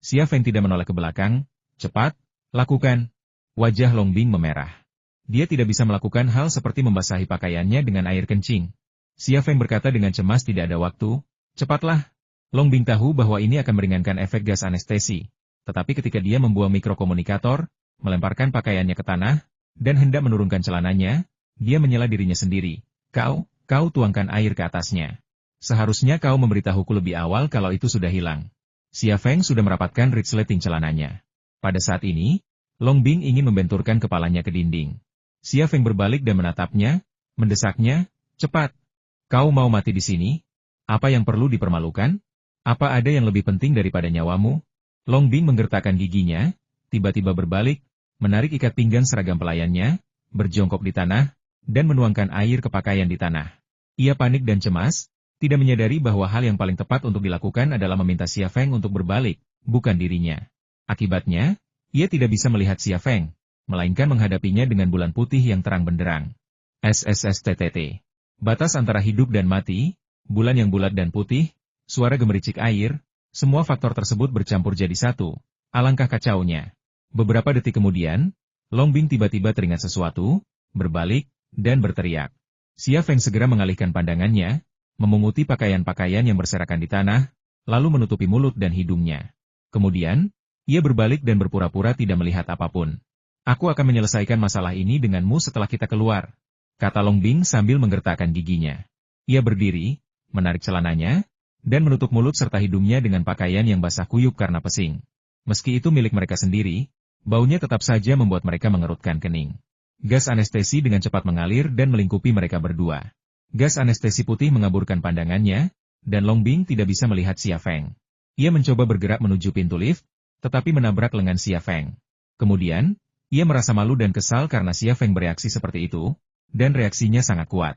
Xia Feng tidak menoleh ke belakang. "Cepat, lakukan." Wajah Longbing memerah. Dia tidak bisa melakukan hal seperti membasahi pakaiannya dengan air kencing. Xia Feng berkata dengan cemas, "Tidak ada waktu. Cepatlah." Longbing tahu bahwa ini akan meringankan efek gas anestesi. Tetapi ketika dia membuang mikrokomunikator, melemparkan pakaiannya ke tanah, dan hendak menurunkan celananya, dia menyela dirinya sendiri. Kau tuangkan air ke atasnya." Seharusnya kau memberitahuku lebih awal kalau itu sudah hilang. Xia Feng sudah merapatkan resleting celananya. Pada saat ini, Long Bing ingin membenturkan kepalanya ke dinding. Xia Feng berbalik dan menatapnya, mendesaknya, cepat. Kau mau mati di sini? Apa yang perlu dipermalukan? Apa ada yang lebih penting daripada nyawamu? Long Bing menggertakkan giginya, tiba-tiba berbalik, menarik ikat pinggang seragam pelayannya, berjongkok di tanah, dan menuangkan air ke pakaian di tanah. Ia panik dan cemas, tidak menyadari bahwa hal yang paling tepat untuk dilakukan adalah meminta Xia Feng untuk berbalik, bukan dirinya. Akibatnya, ia tidak bisa melihat Xia Feng, melainkan menghadapinya dengan bulan putih yang terang benderang. SSSTTT. Batas antara hidup dan mati, bulan yang bulat dan putih, suara gemericik air, semua faktor tersebut bercampur jadi satu. Alangkah kacaunya. Beberapa detik kemudian, Long Bing tiba-tiba teringat sesuatu, berbalik, dan berteriak. Xia Feng segera mengalihkan pandangannya, memunguti pakaian-pakaian yang berserakan di tanah, lalu menutupi mulut dan hidungnya. Kemudian, ia berbalik dan berpura-pura tidak melihat apapun. Aku akan menyelesaikan masalah ini denganmu setelah kita keluar, kata Long Bing sambil menggertakkan giginya. Ia berdiri, menarik celananya, dan menutup mulut serta hidungnya dengan pakaian yang basah kuyup karena pesing. Meski itu milik mereka sendiri, baunya tetap saja membuat mereka mengerutkan kening. Gas anestesi dengan cepat mengalir dan melingkupi mereka berdua. Gas anestesi putih mengaburkan pandangannya, dan Long Bing tidak bisa melihat Xia Feng. Ia mencoba bergerak menuju pintu lift, tetapi menabrak lengan Xia Feng. Kemudian, ia merasa malu dan kesal karena Xia Feng bereaksi seperti itu, dan reaksinya sangat kuat.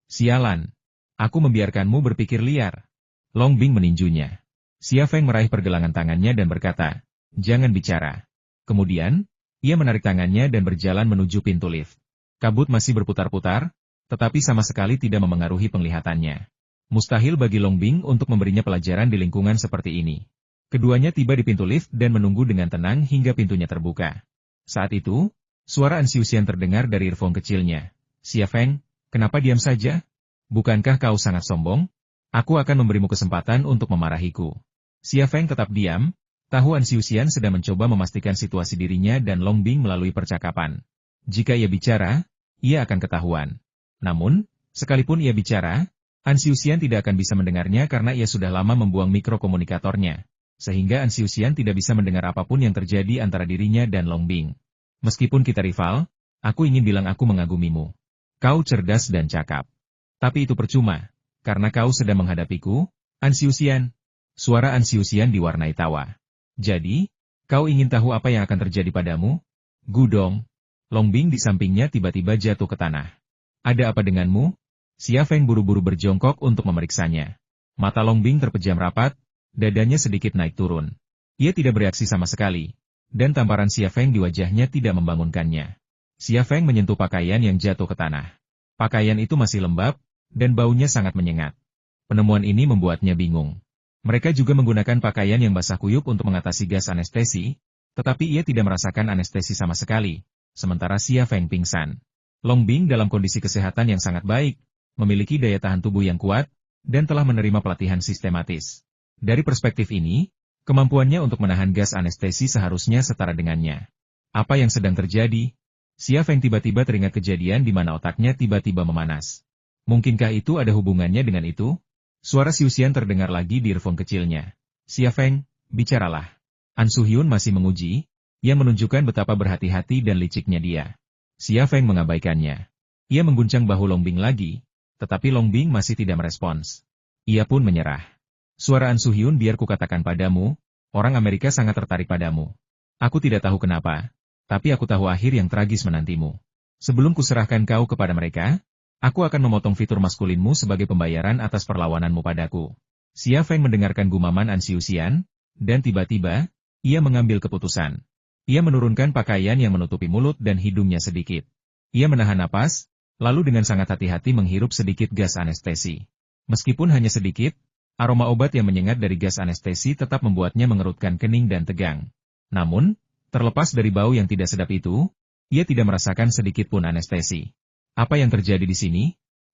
Sialan, aku membiarkanmu berpikir liar. Long Bing meninjunya. Xia Feng meraih pergelangan tangannya dan berkata, jangan bicara. Kemudian, ia menarik tangannya dan berjalan menuju pintu lift. Kabut masih berputar-putar, tetapi sama sekali tidak memengaruhi penglihatannya. Mustahil bagi Long Bing untuk memberinya pelajaran di lingkungan seperti ini. Keduanya tiba di pintu lift dan menunggu dengan tenang hingga pintunya terbuka. Saat itu, suara Ansiusian terdengar dari earphone kecilnya. Xia Feng, kenapa diam saja? Bukankah kau sangat sombong? Aku akan memberimu kesempatan untuk memarahiku. Xia Feng tetap diam, tahu Ansiusian sedang mencoba memastikan situasi dirinya dan Long Bing melalui percakapan. Jika ia bicara, ia akan ketahuan. Namun, sekalipun ia bicara, Ansiusian tidak akan bisa mendengarnya karena ia sudah lama membuang mikrokomunikatornya, sehingga Ansiusian tidak bisa mendengar apapun yang terjadi antara dirinya dan Long Bing. Meskipun kita rival, aku ingin bilang aku mengagumimu. Kau cerdas dan cakap. Tapi itu percuma, karena kau sedang menghadapiku, Ansiusian. Suara Ansiusian diwarnai tawa. Jadi, kau ingin tahu apa yang akan terjadi padamu? Gudong. Long Bing di sampingnya tiba-tiba jatuh ke tanah. Ada apa denganmu? Xia Feng buru-buru berjongkok untuk memeriksanya. Mata Long Bing terpejam rapat, dadanya sedikit naik turun. Ia tidak bereaksi sama sekali, dan tamparan Xia Feng di wajahnya tidak membangunkannya. Xia Feng menyentuh pakaian yang jatuh ke tanah. Pakaian itu masih lembab, dan baunya sangat menyengat. Penemuan ini membuatnya bingung. Mereka juga menggunakan pakaian yang basah kuyup untuk mengatasi gas anestesi, tetapi ia tidak merasakan anestesi sama sekali, sementara Xia Feng pingsan. Long Bing dalam kondisi kesehatan yang sangat baik, memiliki daya tahan tubuh yang kuat, dan telah menerima pelatihan sistematis. Dari perspektif ini, kemampuannya untuk menahan gas anestesi seharusnya setara dengannya. Apa yang sedang terjadi? Xia Feng tiba-tiba teringat kejadian di mana otaknya tiba-tiba memanas. Mungkinkah itu ada hubungannya dengan itu? Suara Xiuxian terdengar lagi di earphone kecilnya. Xia Feng, bicaralah. An Su-hyun masih menguji, yang menunjukkan betapa berhati-hati dan liciknya dia. Xia Feng mengabaikannya. Ia mengguncang bahu Long Bing lagi, tetapi Long Bing masih tidak merespons. Ia pun menyerah. Suara An Su-hyun, biar kukatakan padamu, orang Amerika sangat tertarik padamu. Aku tidak tahu kenapa, tapi aku tahu akhir yang tragis menantimu. Sebelum kuserahkan kau kepada mereka, aku akan memotong fitur maskulinmu sebagai pembayaran atas perlawananmu padaku. Xia Feng mendengarkan gumaman An Xiuxian, dan tiba-tiba, ia mengambil keputusan. Ia menurunkan pakaian yang menutupi mulut dan hidungnya sedikit. Ia menahan napas, lalu dengan sangat hati-hati menghirup sedikit gas anestesi. Meskipun hanya sedikit, aroma obat yang menyengat dari gas anestesi tetap membuatnya mengerutkan kening dan tegang. Namun, terlepas dari bau yang tidak sedap itu, ia tidak merasakan sedikit pun anestesi. Apa yang terjadi di sini?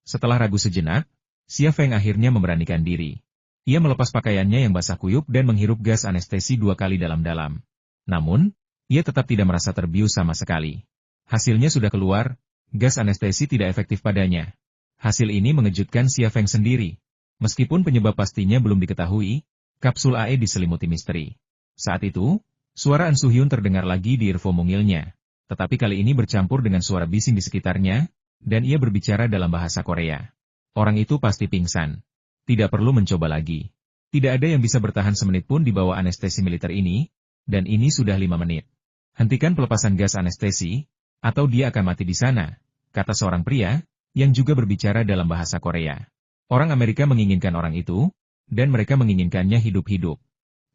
Setelah ragu sejenak, Xia Feng akhirnya memberanikan diri. Ia melepas pakaiannya yang basah kuyup dan menghirup gas anestesi 2 kali dalam-dalam. Namun, ia tetap tidak merasa terbius sama sekali. Hasilnya sudah keluar, gas anestesi tidak efektif padanya. Hasil ini mengejutkan Xia Feng sendiri. Meskipun penyebab pastinya belum diketahui, kapsul AE diselimuti misteri. Saat itu, suara An Soo-hyun terdengar lagi di earphone mungilnya. Tetapi kali ini bercampur dengan suara bising di sekitarnya, dan ia berbicara dalam bahasa Korea. Orang itu pasti pingsan. Tidak perlu mencoba lagi. Tidak ada yang bisa bertahan semenit pun di bawah anestesi militer ini, dan ini sudah 5 menit. Hentikan pelepasan gas anestesi, atau dia akan mati di sana, kata seorang pria, yang juga berbicara dalam bahasa Korea. Orang Amerika menginginkan orang itu, dan mereka menginginkannya hidup-hidup.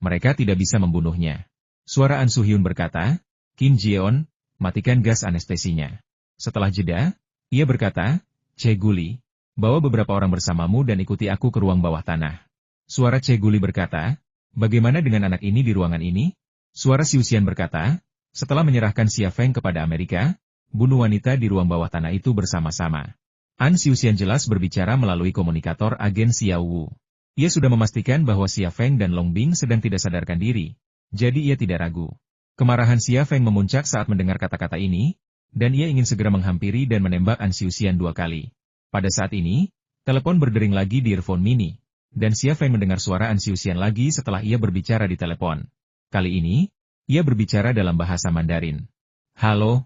Mereka tidak bisa membunuhnya. Suara An Soo-hyun berkata, Kim Ji-yeon, matikan gas anestesinya. Setelah jeda, ia berkata, Che Guli, bawa beberapa orang bersamamu dan ikuti aku ke ruang bawah tanah. Suara Che Guli berkata, bagaimana dengan anak ini di ruangan ini? Suara Siu Xian berkata, setelah menyerahkan Xia Feng kepada Amerika, bunuh wanita di ruang bawah tanah itu bersama-sama. An Siu Xian jelas berbicara melalui komunikator agen Xiao Wu. Ia sudah memastikan bahwa Xia Feng dan Long Bing sedang tidak sadarkan diri, jadi ia tidak ragu. Kemarahan Xia Feng memuncak saat mendengar kata-kata ini, dan ia ingin segera menghampiri dan menembak An Siu Xian 2 kali. Pada saat ini, telepon berdering lagi di earphone mini, dan Xia Feng mendengar suara An Siu Xian lagi setelah ia berbicara di telepon. Kali ini, ia berbicara dalam bahasa Mandarin. Halo,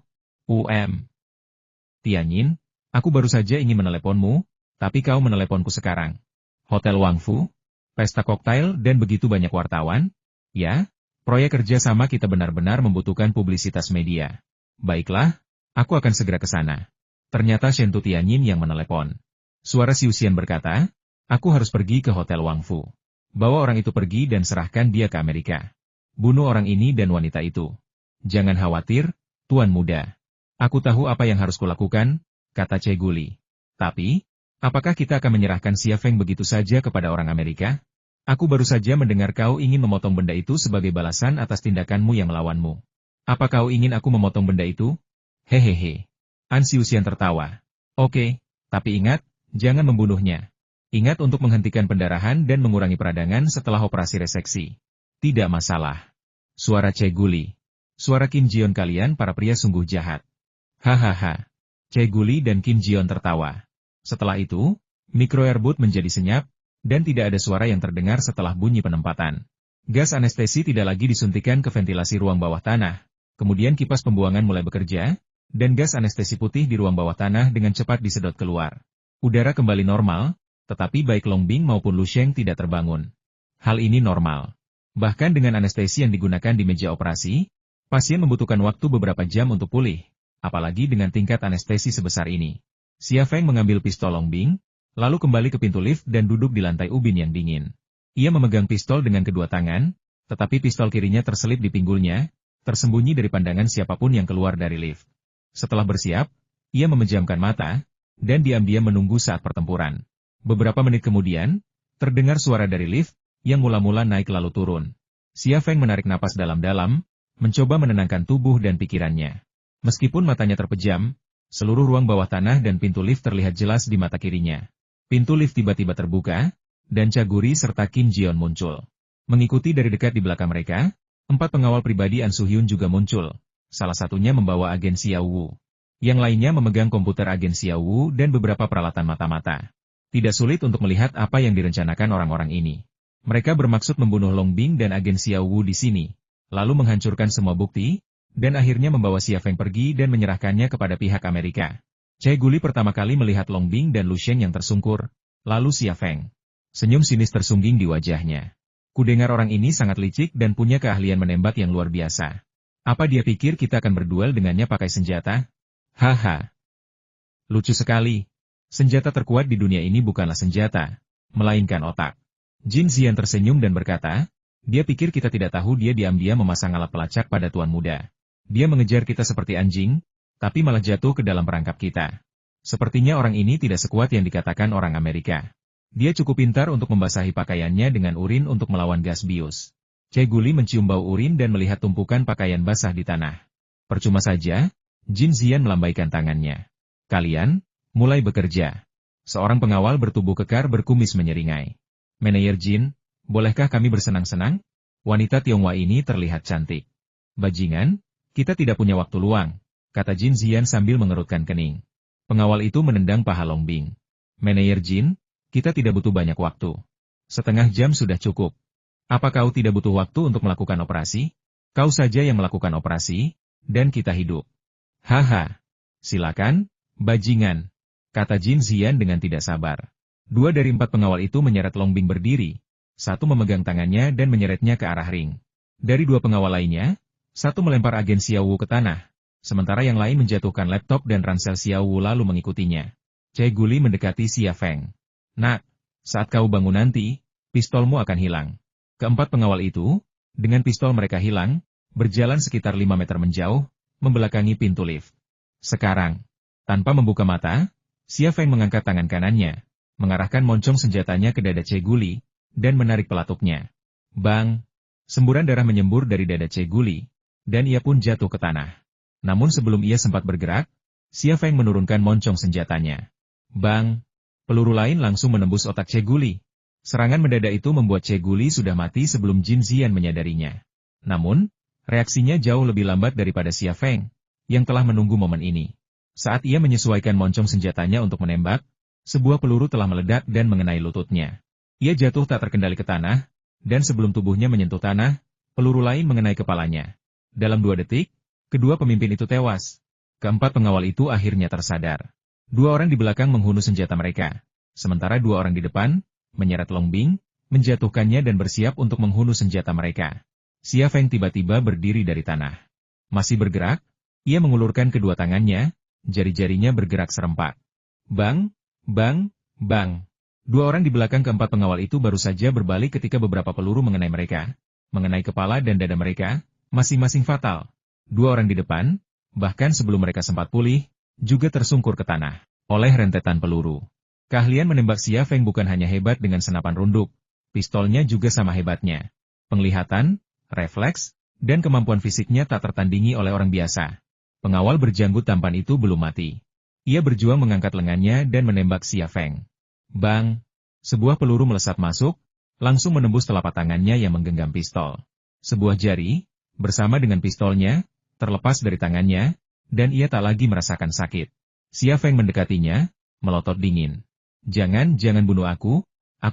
Tianyin, aku baru saja ingin meneleponmu, tapi kau meneleponku sekarang. Hotel Wangfu, pesta koktail dan begitu banyak wartawan? Ya, proyek kerjasama kita benar-benar membutuhkan publisitas media. Baiklah, aku akan segera ke sana. Ternyata Shentu Tianyin yang menelepon. Suara Siu Xian berkata, aku harus pergi ke Hotel Wangfu. Bawa orang itu pergi dan serahkan dia ke Amerika. Bunuh orang ini dan wanita itu. Jangan khawatir, Tuan Muda. Aku tahu apa yang harus kulakukan, kata Che Guli. Tapi, apakah kita akan menyerahkan Xia Feng begitu saja kepada orang Amerika? Aku baru saja mendengar kau ingin memotong benda itu sebagai balasan atas tindakanmu yang melawanmu. Apa kau ingin aku memotong benda itu? Hehehe. An Siu Xian tertawa. Oke, tapi ingat, jangan membunuhnya. Ingat untuk menghentikan pendarahan dan mengurangi peradangan setelah operasi reseksi. Tidak masalah. Suara Che Guli. Suara Kim Ji-yeon, kalian para pria sungguh jahat. Hahaha. Che Guli dan Kim Ji-yeon tertawa. Setelah itu, mikro airbud menjadi senyap, dan tidak ada suara yang terdengar setelah bunyi penempatan. Gas anestesi tidak lagi disuntikan ke ventilasi ruang bawah tanah. Kemudian kipas pembuangan mulai bekerja, dan gas anestesi putih di ruang bawah tanah dengan cepat disedot keluar. Udara kembali normal, tetapi baik Long Bing maupun Lu Sheng tidak terbangun. Hal ini normal. Bahkan dengan anestesi yang digunakan di meja operasi, pasien membutuhkan waktu beberapa jam untuk pulih, apalagi dengan tingkat anestesi sebesar ini. Xia Feng mengambil pistol Long Bing, lalu kembali ke pintu lift dan duduk di lantai ubin yang dingin. Ia memegang pistol dengan kedua tangan, tetapi pistol kirinya terselip di pinggulnya, tersembunyi dari pandangan siapapun yang keluar dari lift. Setelah bersiap, ia memejamkan mata, dan diam-diam menunggu saat pertempuran. Beberapa menit kemudian, terdengar suara dari lift, yang mula-mula naik lalu turun. Xia Feng menarik napas dalam-dalam, mencoba menenangkan tubuh dan pikirannya. Meskipun matanya terpejam, seluruh ruang bawah tanah dan pintu lift terlihat jelas di mata kirinya. Pintu lift tiba-tiba terbuka, dan Chaguri serta Kim Ji-yeon muncul. Mengikuti dari dekat di belakang mereka, 4 pengawal pribadi An Soo-hyun juga muncul. Salah satunya membawa agen Xiao Wu. Yang lainnya memegang komputer agen Xiao Wu dan beberapa peralatan mata-mata. Tidak sulit untuk melihat apa yang direncanakan orang-orang ini. Mereka bermaksud membunuh Long Bing dan agen Xiao Wu di sini, lalu menghancurkan semua bukti, dan akhirnya membawa Xia Feng pergi dan menyerahkannya kepada pihak Amerika. Che Guli pertama kali melihat Long Bing dan Lu Sheng yang tersungkur, lalu Xia Feng. Senyum sinis tersungging di wajahnya. Kudengar orang ini sangat licik dan punya keahlian menembak yang luar biasa. Apa dia pikir kita akan berduel dengannya pakai senjata? Haha. Lucu sekali. Senjata terkuat di dunia ini bukanlah senjata, melainkan otak. Jin Xian tersenyum dan berkata, dia pikir kita tidak tahu dia diam-diam memasang alat pelacak pada Tuan Muda. Dia mengejar kita seperti anjing, tapi malah jatuh ke dalam perangkap kita. Sepertinya orang ini tidak sekuat yang dikatakan orang Amerika. Dia cukup pintar untuk membasahi pakaiannya dengan urin untuk melawan gas bius. Che Guli mencium bau urin dan melihat tumpukan pakaian basah di tanah. Percuma saja, Jin Xian melambaikan tangannya. Kalian, mulai bekerja. Seorang pengawal bertubuh kekar berkumis menyeringai. Manajer Jin, bolehkah kami bersenang-senang? Wanita Tionghoa ini terlihat cantik. Bajingan, kita tidak punya waktu luang, kata Jin Xian sambil mengerutkan kening. Pengawal itu menendang paha Long Bing. Manajer Jin, Kita tidak butuh banyak waktu. Setengah jam sudah cukup. Apa kau tidak butuh waktu untuk melakukan operasi? Kau saja yang melakukan operasi, dan kita hidup. Haha. Silakan, bajingan, kata Jin Zian dengan tidak sabar. 2 dari 4 pengawal itu menyeret Long Bing berdiri. 1 memegang tangannya dan menyeretnya ke arah ring. Dari 2 pengawal lainnya, 1 melempar agen Xiao Wu ke tanah, sementara yang lain menjatuhkan laptop dan ransel Xiao Wu lalu mengikutinya. Che Guli mendekati Xia Feng. Nak, saat kau bangun nanti, pistolmu akan hilang. Keempat pengawal itu, dengan pistol mereka hilang, berjalan sekitar 5 meter menjauh, membelakangi pintu lift. Sekarang, tanpa membuka mata, Xia Feng mengangkat tangan kanannya, mengarahkan moncong senjatanya ke dada Che Guli, dan menarik pelatuknya. Bang! Semburan darah menyembur dari dada Che Guli, dan ia pun jatuh ke tanah. Namun sebelum ia sempat bergerak, Xia Feng menurunkan moncong senjatanya. Bang! Peluru lain langsung menembus otak Che Guli. Serangan mendadak itu membuat Che Guli sudah mati sebelum Jin Zian menyadarinya. Namun, reaksinya jauh lebih lambat daripada Xia Feng, yang telah menunggu momen ini. Saat ia menyesuaikan moncong senjatanya untuk menembak, sebuah peluru telah meledak dan mengenai lututnya. Ia jatuh tak terkendali ke tanah, dan sebelum tubuhnya menyentuh tanah, peluru lain mengenai kepalanya. Dalam 2 detik, kedua pemimpin itu tewas. Keempat pengawal itu akhirnya tersadar. 2 orang di belakang menghunus senjata mereka, sementara 2 orang di depan menyeret Long Bing, menjatuhkannya dan bersiap untuk menghunus senjata mereka. Xia Feng tiba-tiba berdiri dari tanah. Masih bergerak, ia mengulurkan kedua tangannya, jari-jarinya bergerak serempak. Bang, bang, bang. 2 orang di belakang keempat pengawal itu baru saja berbalik ketika beberapa peluru mengenai mereka, mengenai kepala dan dada mereka, masing-masing fatal. 2 orang di depan, bahkan sebelum mereka sempat pulih, juga tersungkur ke tanah oleh rentetan peluru. Keahlian menembak Xia Feng bukan hanya hebat dengan senapan runduk, pistolnya juga sama hebatnya. Penglihatan, refleks, dan kemampuan fisiknya tak tertandingi oleh orang biasa. Pengawal berjanggut tampan itu belum mati. Ia berjuang mengangkat lengannya dan menembak Xia Feng. Bang! Sebuah peluru melesat masuk, langsung menembus telapak tangannya yang menggenggam pistol. Sebuah jari, bersama dengan pistolnya, terlepas dari tangannya, dan ia tak lagi merasakan sakit. Xia Feng mendekatinya, melotot dingin. Jangan bunuh aku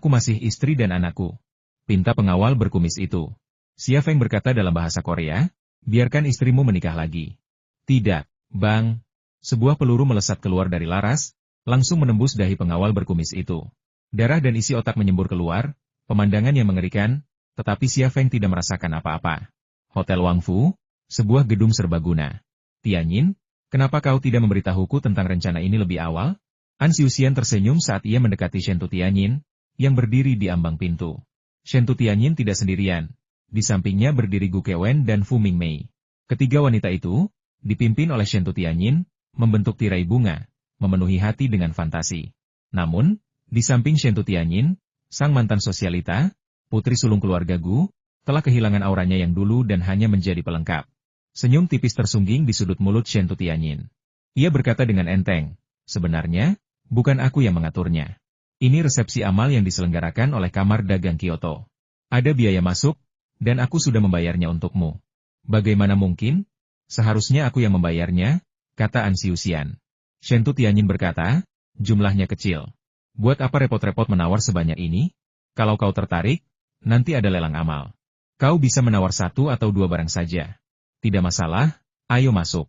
masih istri dan anakku. Pinta pengawal berkumis itu. Xia Feng berkata dalam bahasa Korea, biarkan istrimu menikah lagi. Tidak, bang. Sebuah peluru melesat keluar dari laras, langsung menembus dahi pengawal berkumis itu. Darah dan isi otak menyembur keluar, pemandangan yang mengerikan, tetapi Xia Feng tidak merasakan apa-apa. Hotel Wang Fu, sebuah gedung serbaguna. Tianyin, kenapa kau tidak memberitahuku tentang rencana ini lebih awal? An Xiuxian tersenyum saat ia mendekati Shen Tianyin, yang berdiri di ambang pintu. Shen Tianyin tidak sendirian. Di sampingnya berdiri Gu Kewen dan Fu Mingmei. Ketiga wanita itu, dipimpin oleh Shen Tianyin, membentuk tirai bunga, memenuhi hati dengan fantasi. Namun, di samping Shen Tianyin, sang mantan sosialita, putri sulung keluarga Gu, telah kehilangan auranya yang dulu dan hanya menjadi pelengkap. Senyum tipis tersungging di sudut mulut Shen Tianyin. Ia berkata dengan enteng, sebenarnya, bukan aku yang mengaturnya. Ini resepsi amal yang diselenggarakan oleh Kamar Dagang Kyoto. Ada biaya masuk, dan aku sudah membayarnya untukmu. Bagaimana mungkin? Seharusnya aku yang membayarnya, kata An Xiuxian. Shen Tianyin berkata, jumlahnya kecil. Buat apa repot-repot menawar sebanyak ini? Kalau kau tertarik, nanti ada lelang amal. Kau bisa menawar 1 atau 2 barang saja. Tidak masalah, ayo masuk.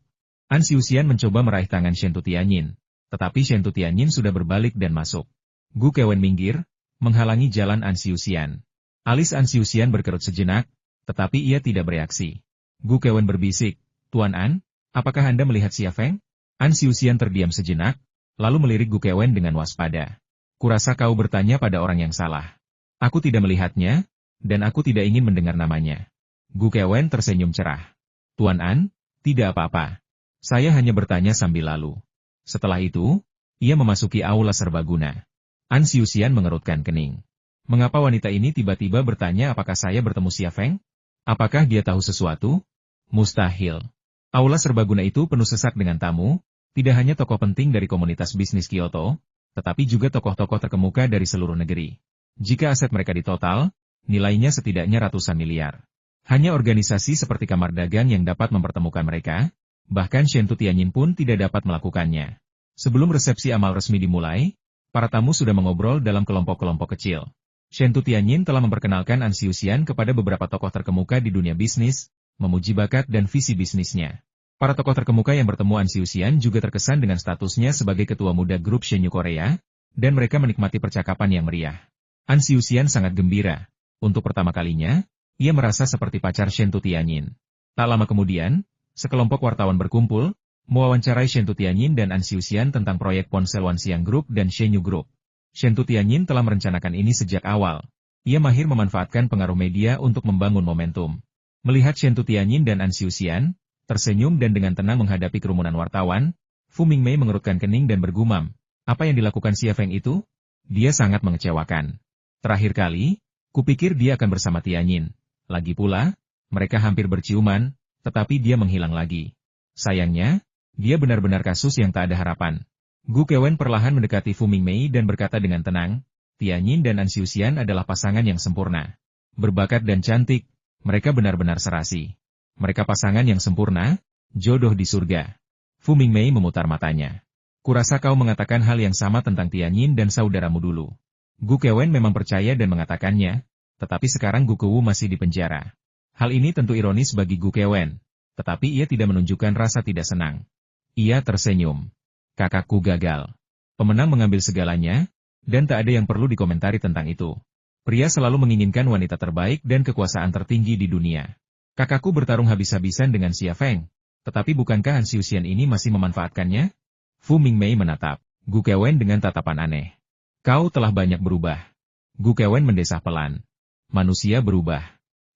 An Xiuxian mencoba meraih tangan Shen Tianyin. Tetapi Shen Tianyin sudah berbalik dan masuk. Gu Kewen minggir, menghalangi jalan An Xiuxian. Alis An Xiuxian berkerut sejenak, tetapi ia tidak bereaksi. Gu Kewen berbisik, Tuan An, apakah Anda melihat Xia Feng? An Xiuxian terdiam sejenak, lalu melirik Gu Kewen dengan waspada. Kurasa kau bertanya pada orang yang salah. Aku tidak melihatnya, dan aku tidak ingin mendengar namanya. Gu Kewen tersenyum cerah. Tuan An, tidak apa-apa. Saya hanya bertanya sambil lalu. Setelah itu, ia memasuki aula serbaguna. An Xiuxian mengerutkan kening. Mengapa wanita ini tiba-tiba bertanya apakah saya bertemu Xia Feng? Apakah dia tahu sesuatu? Mustahil. Aula serbaguna itu penuh sesak dengan tamu, tidak hanya tokoh penting dari komunitas bisnis Kyoto, tetapi juga tokoh-tokoh terkemuka dari seluruh negeri. Jika aset mereka ditotal, nilainya setidaknya ratusan miliar. Hanya organisasi seperti Kamar Dagang yang dapat mempertemukan mereka, bahkan Shen Tianyin pun tidak dapat melakukannya. Sebelum resepsi amal resmi dimulai, Para tamu sudah mengobrol dalam kelompok-kelompok kecil. Shen Tutianyin telah memperkenalkan An Xiuxian kepada beberapa tokoh terkemuka di dunia bisnis, memuji bakat dan visi bisnisnya. Para tokoh terkemuka yang bertemu An Xiuxian juga terkesan dengan statusnya sebagai ketua muda grup Shenyu Korea, dan mereka menikmati percakapan yang meriah. An Xiuxian sangat gembira. Untuk pertama kalinya, ia merasa seperti pacar Shen Tutianyin. Tak lama kemudian, sekelompok wartawan berkumpul, mewawancarai Shen Tutianyin dan An Xiuxian tentang proyek ponsel Wanxiang Group dan Shenyu Group. Shen Tutianyin telah merencanakan ini sejak awal. Ia mahir memanfaatkan pengaruh media untuk membangun momentum. Melihat Shen Tutianyin dan An Xiuxian tersenyum dan dengan tenang menghadapi kerumunan wartawan, Fu Mingmei mengerutkan kening dan bergumam, apa yang dilakukan Xia Feng itu? Dia sangat mengecewakan. Terakhir kali, kupikir dia akan bersama Tianyin. Lagi pula, mereka hampir berciuman, tetapi dia menghilang lagi. Sayangnya, dia benar-benar kasus yang tak ada harapan. Gu Kewen perlahan mendekati Fu Mingmei dan berkata dengan tenang, Tianyin dan An Xiuxian adalah pasangan yang sempurna. Berbakat dan cantik, mereka benar-benar serasi. Mereka pasangan yang sempurna, jodoh di surga. Fu Mingmei memutar matanya. Kurasa kau mengatakan hal yang sama tentang Tianyin dan saudaramu dulu. Gu Kewen memang percaya dan mengatakannya, tetapi sekarang Gu Kewu masih di penjara. Hal ini tentu ironis bagi Gu Kewen, tetapi ia tidak menunjukkan rasa tidak senang. Ia tersenyum. Kakakku gagal. Pemenang mengambil segalanya, dan tak ada yang perlu dikomentari tentang itu. Pria selalu menginginkan wanita terbaik dan kekuasaan tertinggi di dunia. Kakakku bertarung habis-habisan dengan Xia Feng, tetapi bukankah Han Xiuxian ini masih memanfaatkannya? Fu Mingmei menatap Gu Kewen dengan tatapan aneh. Kau telah banyak berubah. Gu Kewen mendesah pelan. Manusia berubah.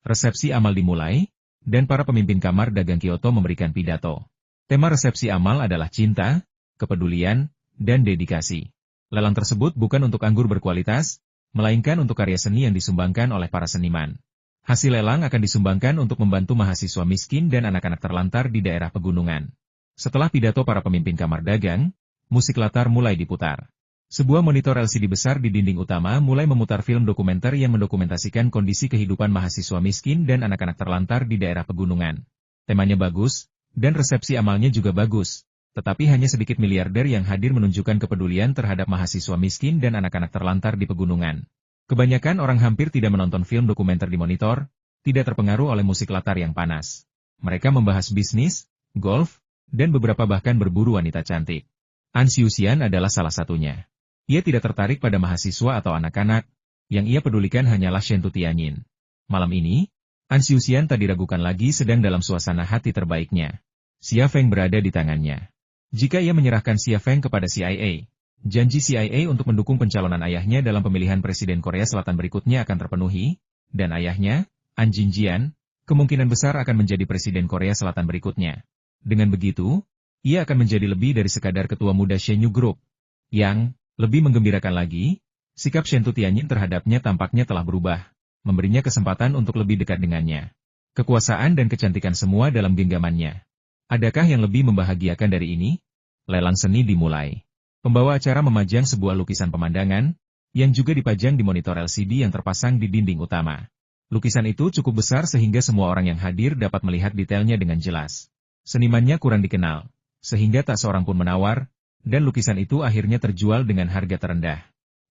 Resepsi amal dimulai, dan para pemimpin kamar dagang Kyoto memberikan pidato. Tema resepsi amal adalah cinta, kepedulian, dan dedikasi. Lelang tersebut bukan untuk anggur berkualitas, melainkan untuk karya seni yang disumbangkan oleh para seniman. Hasil lelang akan disumbangkan untuk membantu mahasiswa miskin dan anak-anak terlantar di daerah pegunungan. Setelah pidato para pemimpin kamar dagang, musik latar mulai diputar. Sebuah monitor LCD besar di dinding utama mulai memutar film dokumenter yang mendokumentasikan kondisi kehidupan mahasiswa miskin dan anak-anak terlantar di daerah pegunungan. Temanya bagus, dan resepsi amalnya juga bagus. Tetapi hanya sedikit miliarder yang hadir menunjukkan kepedulian terhadap mahasiswa miskin dan anak-anak terlantar di pegunungan. Kebanyakan orang hampir tidak menonton film dokumenter di monitor, tidak terpengaruh oleh musik latar yang panas. Mereka membahas bisnis, golf, dan beberapa bahkan berburu wanita cantik. An Xiuxian adalah salah satunya. Ia tidak tertarik pada mahasiswa atau anak-anak, yang ia pedulikan hanyalah Shen Tutianyin. Malam ini, An Xiuxian tak diragukan lagi sedang dalam suasana hati terbaiknya. Xia Feng berada di tangannya. Jika ia menyerahkan Xia Feng kepada CIA, janji CIA untuk mendukung pencalonan ayahnya dalam pemilihan Presiden Korea Selatan berikutnya akan terpenuhi, dan ayahnya, An Jinjian, kemungkinan besar akan menjadi Presiden Korea Selatan berikutnya. Dengan begitu, ia akan menjadi lebih dari sekadar ketua muda Shenyu Group. Yang lebih menggembirakan lagi, sikap Shen Tutianyin terhadapnya tampaknya telah berubah, memberinya kesempatan untuk lebih dekat dengannya. Kekuasaan dan kecantikan semua dalam genggamannya. Adakah yang lebih membahagiakan dari ini? Lelang seni dimulai. Pembawa acara memajang sebuah lukisan pemandangan, yang juga dipajang di monitor LCD yang terpasang di dinding utama. Lukisan itu cukup besar sehingga semua orang yang hadir dapat melihat detailnya dengan jelas. Senimannya kurang dikenal, sehingga tak seorang pun menawar, dan lukisan itu akhirnya terjual dengan harga terendah.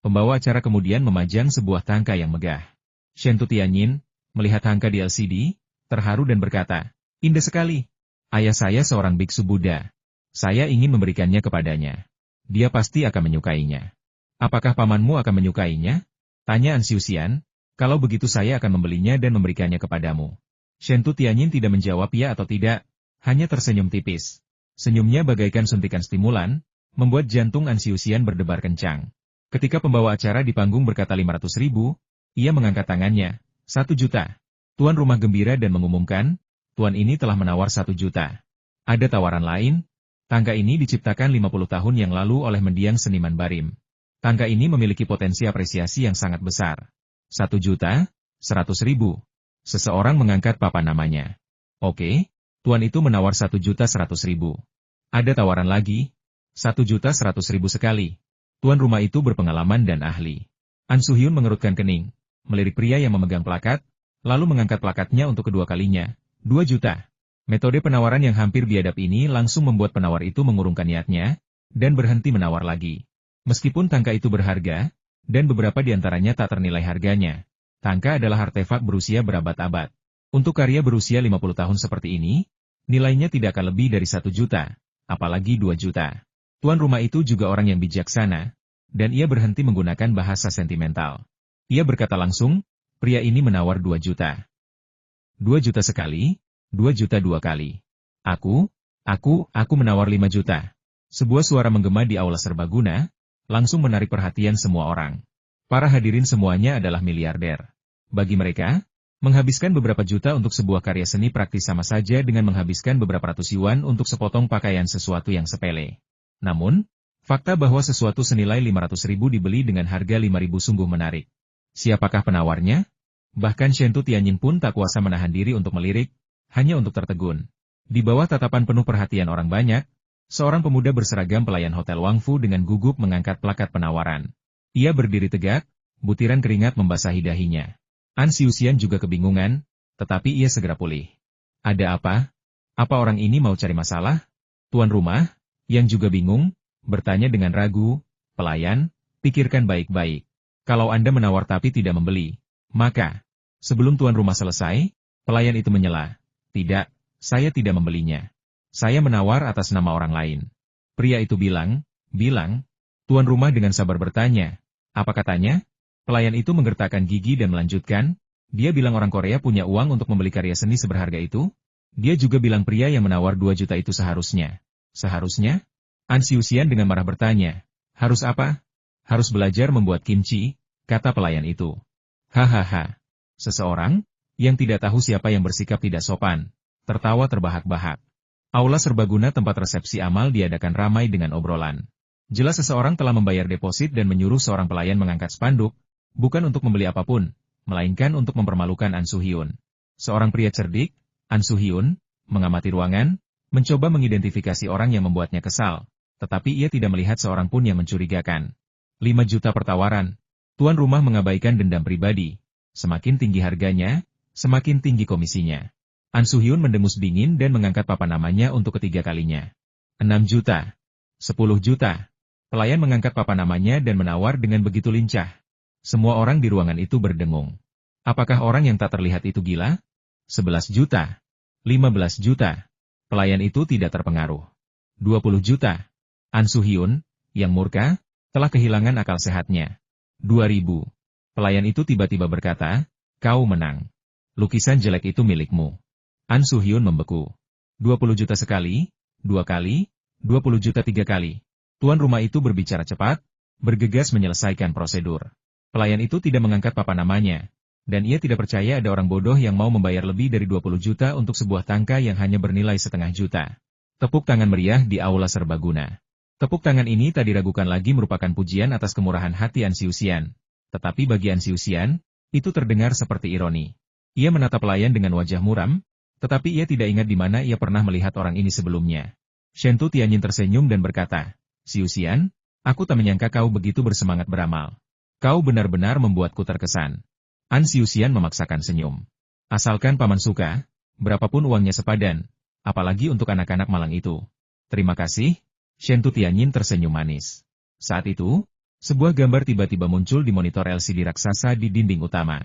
Pembawa acara kemudian memajang sebuah tangka yang megah. Shen Tutianyin melihat tangka di LCD, terharu dan berkata, "Indah sekali. Ayah saya seorang biksu Buddha. Saya ingin memberikannya kepadanya. Dia pasti akan menyukainya." "Apakah pamanmu akan menyukainya?" tanya An Xiuxian. "Kalau begitu saya akan membelinya dan memberikannya kepadamu." Shen Tutianyin tidak menjawab ya atau tidak, hanya tersenyum tipis. Senyumnya bagaikan suntikan stimulan, membuat jantung An Xiuxian berdebar kencang. Ketika pembawa acara di panggung berkata 500.000, ia mengangkat tangannya, 1 juta. Tuan rumah gembira dan mengumumkan, tuan ini telah menawar 1 juta. Ada tawaran lain? Tangga ini diciptakan 50 tahun yang lalu oleh mendiang seniman Barim. Tangga ini memiliki potensi apresiasi yang sangat besar. 1 juta, 100.000. Seseorang mengangkat papan namanya. Oke, tuan itu menawar 1.100.000. Ada tawaran lagi? 1.100.000 sekali. Tuan rumah itu berpengalaman dan ahli. An Suhyun mengerutkan kening, melirik pria yang memegang plakat, lalu mengangkat plakatnya untuk kedua kalinya. 2 juta. Metode penawaran yang hampir biadab ini langsung membuat penawar itu mengurungkan niatnya, dan berhenti menawar lagi. Meskipun tangka itu berharga, dan beberapa di antaranya tak ternilai harganya, tangka adalah artefak berusia berabad-abad. Untuk karya berusia 50 tahun seperti ini, nilainya tidak akan lebih dari 1 juta, apalagi 2 juta. Tuan rumah itu juga orang yang bijaksana, dan ia berhenti menggunakan bahasa sentimental. Ia berkata langsung, pria ini menawar 2 juta. 2 juta sekali, 2 juta 2 kali. Aku menawar 5 juta. Sebuah suara menggema di aula serbaguna, langsung menarik perhatian semua orang. Para hadirin semuanya adalah miliarder. Bagi mereka, menghabiskan beberapa juta untuk sebuah karya seni praktis sama saja dengan menghabiskan beberapa ratus yuan untuk sepotong pakaian sesuatu yang sepele. Namun, fakta bahwa sesuatu senilai 500.000 dibeli dengan harga 5.000 sungguh menarik. Siapakah penawarnya? Bahkan Shen Tianyin pun tak kuasa menahan diri untuk melirik, hanya untuk tertegun. Di bawah tatapan penuh perhatian orang banyak, seorang pemuda berseragam pelayan Hotel Wangfu dengan gugup mengangkat plakat penawaran. Ia berdiri tegak, butiran keringat membasahi dahinya. An Xiuxian juga kebingungan, tetapi ia segera pulih. Ada apa? Apa orang ini mau cari masalah? Tuan rumah, yang juga bingung, bertanya dengan ragu, pelayan, pikirkan baik-baik. Kalau Anda menawar tapi tidak membeli, maka, sebelum tuan rumah selesai, pelayan itu menyela. Tidak, saya tidak membelinya. Saya menawar atas nama orang lain. Pria itu bilang, tuan rumah dengan sabar bertanya, apa katanya? Pelayan itu menggertakkan gigi dan melanjutkan, dia bilang orang Korea punya uang untuk membeli karya seni seberharga itu? Dia juga bilang pria yang menawar 2 juta itu seharusnya. Seharusnya? An Xiuxian dengan marah bertanya, harus apa? Harus belajar membuat kimchi, kata pelayan itu. Hahaha. Seseorang, yang tidak tahu siapa yang bersikap tidak sopan, tertawa terbahak-bahak. Aula serbaguna tempat resepsi amal diadakan ramai dengan obrolan. Jelas seseorang telah membayar deposit dan menyuruh seorang pelayan mengangkat spanduk, bukan untuk membeli apapun, melainkan untuk mempermalukan An Su-hyun. Seorang pria cerdik, An Su-hyun, mengamati ruangan, mencoba mengidentifikasi orang yang membuatnya kesal, tetapi ia tidak melihat seorang pun yang mencurigakan. 5 juta pertawaran. Tuan rumah mengabaikan dendam pribadi. Semakin tinggi harganya, semakin tinggi komisinya. An Su-hyun mendengus dingin dan mengangkat papan namanya untuk ketiga kalinya. 6 juta. 10 juta. Pelayan mengangkat papan namanya dan menawar dengan begitu lincah. Semua orang di ruangan itu berdengung. Apakah orang yang tak terlihat itu gila? 11 juta. 15 juta. Pelayan itu tidak terpengaruh. 20 juta. An Su-hyun, yang murka, telah kehilangan akal sehatnya. 2.000. Pelayan itu tiba-tiba berkata, kau menang. Lukisan jelek itu milikmu. An Su-hyun membeku. 20 juta sekali, 2 kali, 20 juta 3 kali. Tuan rumah itu berbicara cepat, bergegas menyelesaikan prosedur. Pelayan itu tidak mengangkat papan namanya, dan ia tidak percaya ada orang bodoh yang mau membayar lebih dari 20 juta untuk sebuah tangka yang hanya bernilai setengah juta. Tepuk tangan meriah di aula serbaguna. Tepuk tangan ini tak diragukan lagi merupakan pujian atas kemurahan hati An Xiuxian. Tetapi bagi An Xiuxian, itu terdengar seperti ironi. Ia menatap pelayan dengan wajah muram, tetapi ia tidak ingat di mana ia pernah melihat orang ini sebelumnya. Shen Tianyin tersenyum dan berkata, Xiuxian, aku tak menyangka kau begitu bersemangat beramal. Kau benar-benar membuatku terkesan. An Xiuxian memaksakan senyum. Asalkan paman suka, berapapun uangnya sepadan, apalagi untuk anak-anak malang itu. Terima kasih, Shen Tianyin tersenyum manis. Saat itu, sebuah gambar tiba-tiba muncul di monitor LCD raksasa di dinding utama.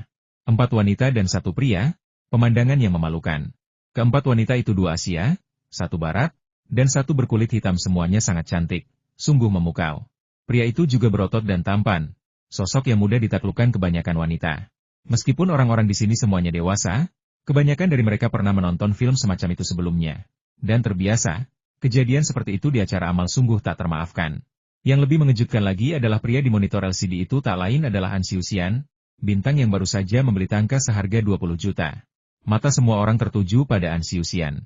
4 wanita dan 1 pria, pemandangan yang memalukan. Keempat wanita itu 2 Asia, 1 Barat, dan 1 berkulit hitam semuanya sangat cantik, sungguh memukau. Pria itu juga berotot dan tampan, sosok yang mudah ditaklukkan kebanyakan wanita. Meskipun orang-orang di sini semuanya dewasa, kebanyakan dari mereka pernah menonton film semacam itu sebelumnya. Dan terbiasa, kejadian seperti itu di acara amal sungguh tak termaafkan. Yang lebih mengejutkan lagi adalah pria di monitor LCD itu tak lain adalah An Xiuxian, bintang yang baru saja membeli tangka seharga 20 juta. Mata semua orang tertuju pada An Xiuxian.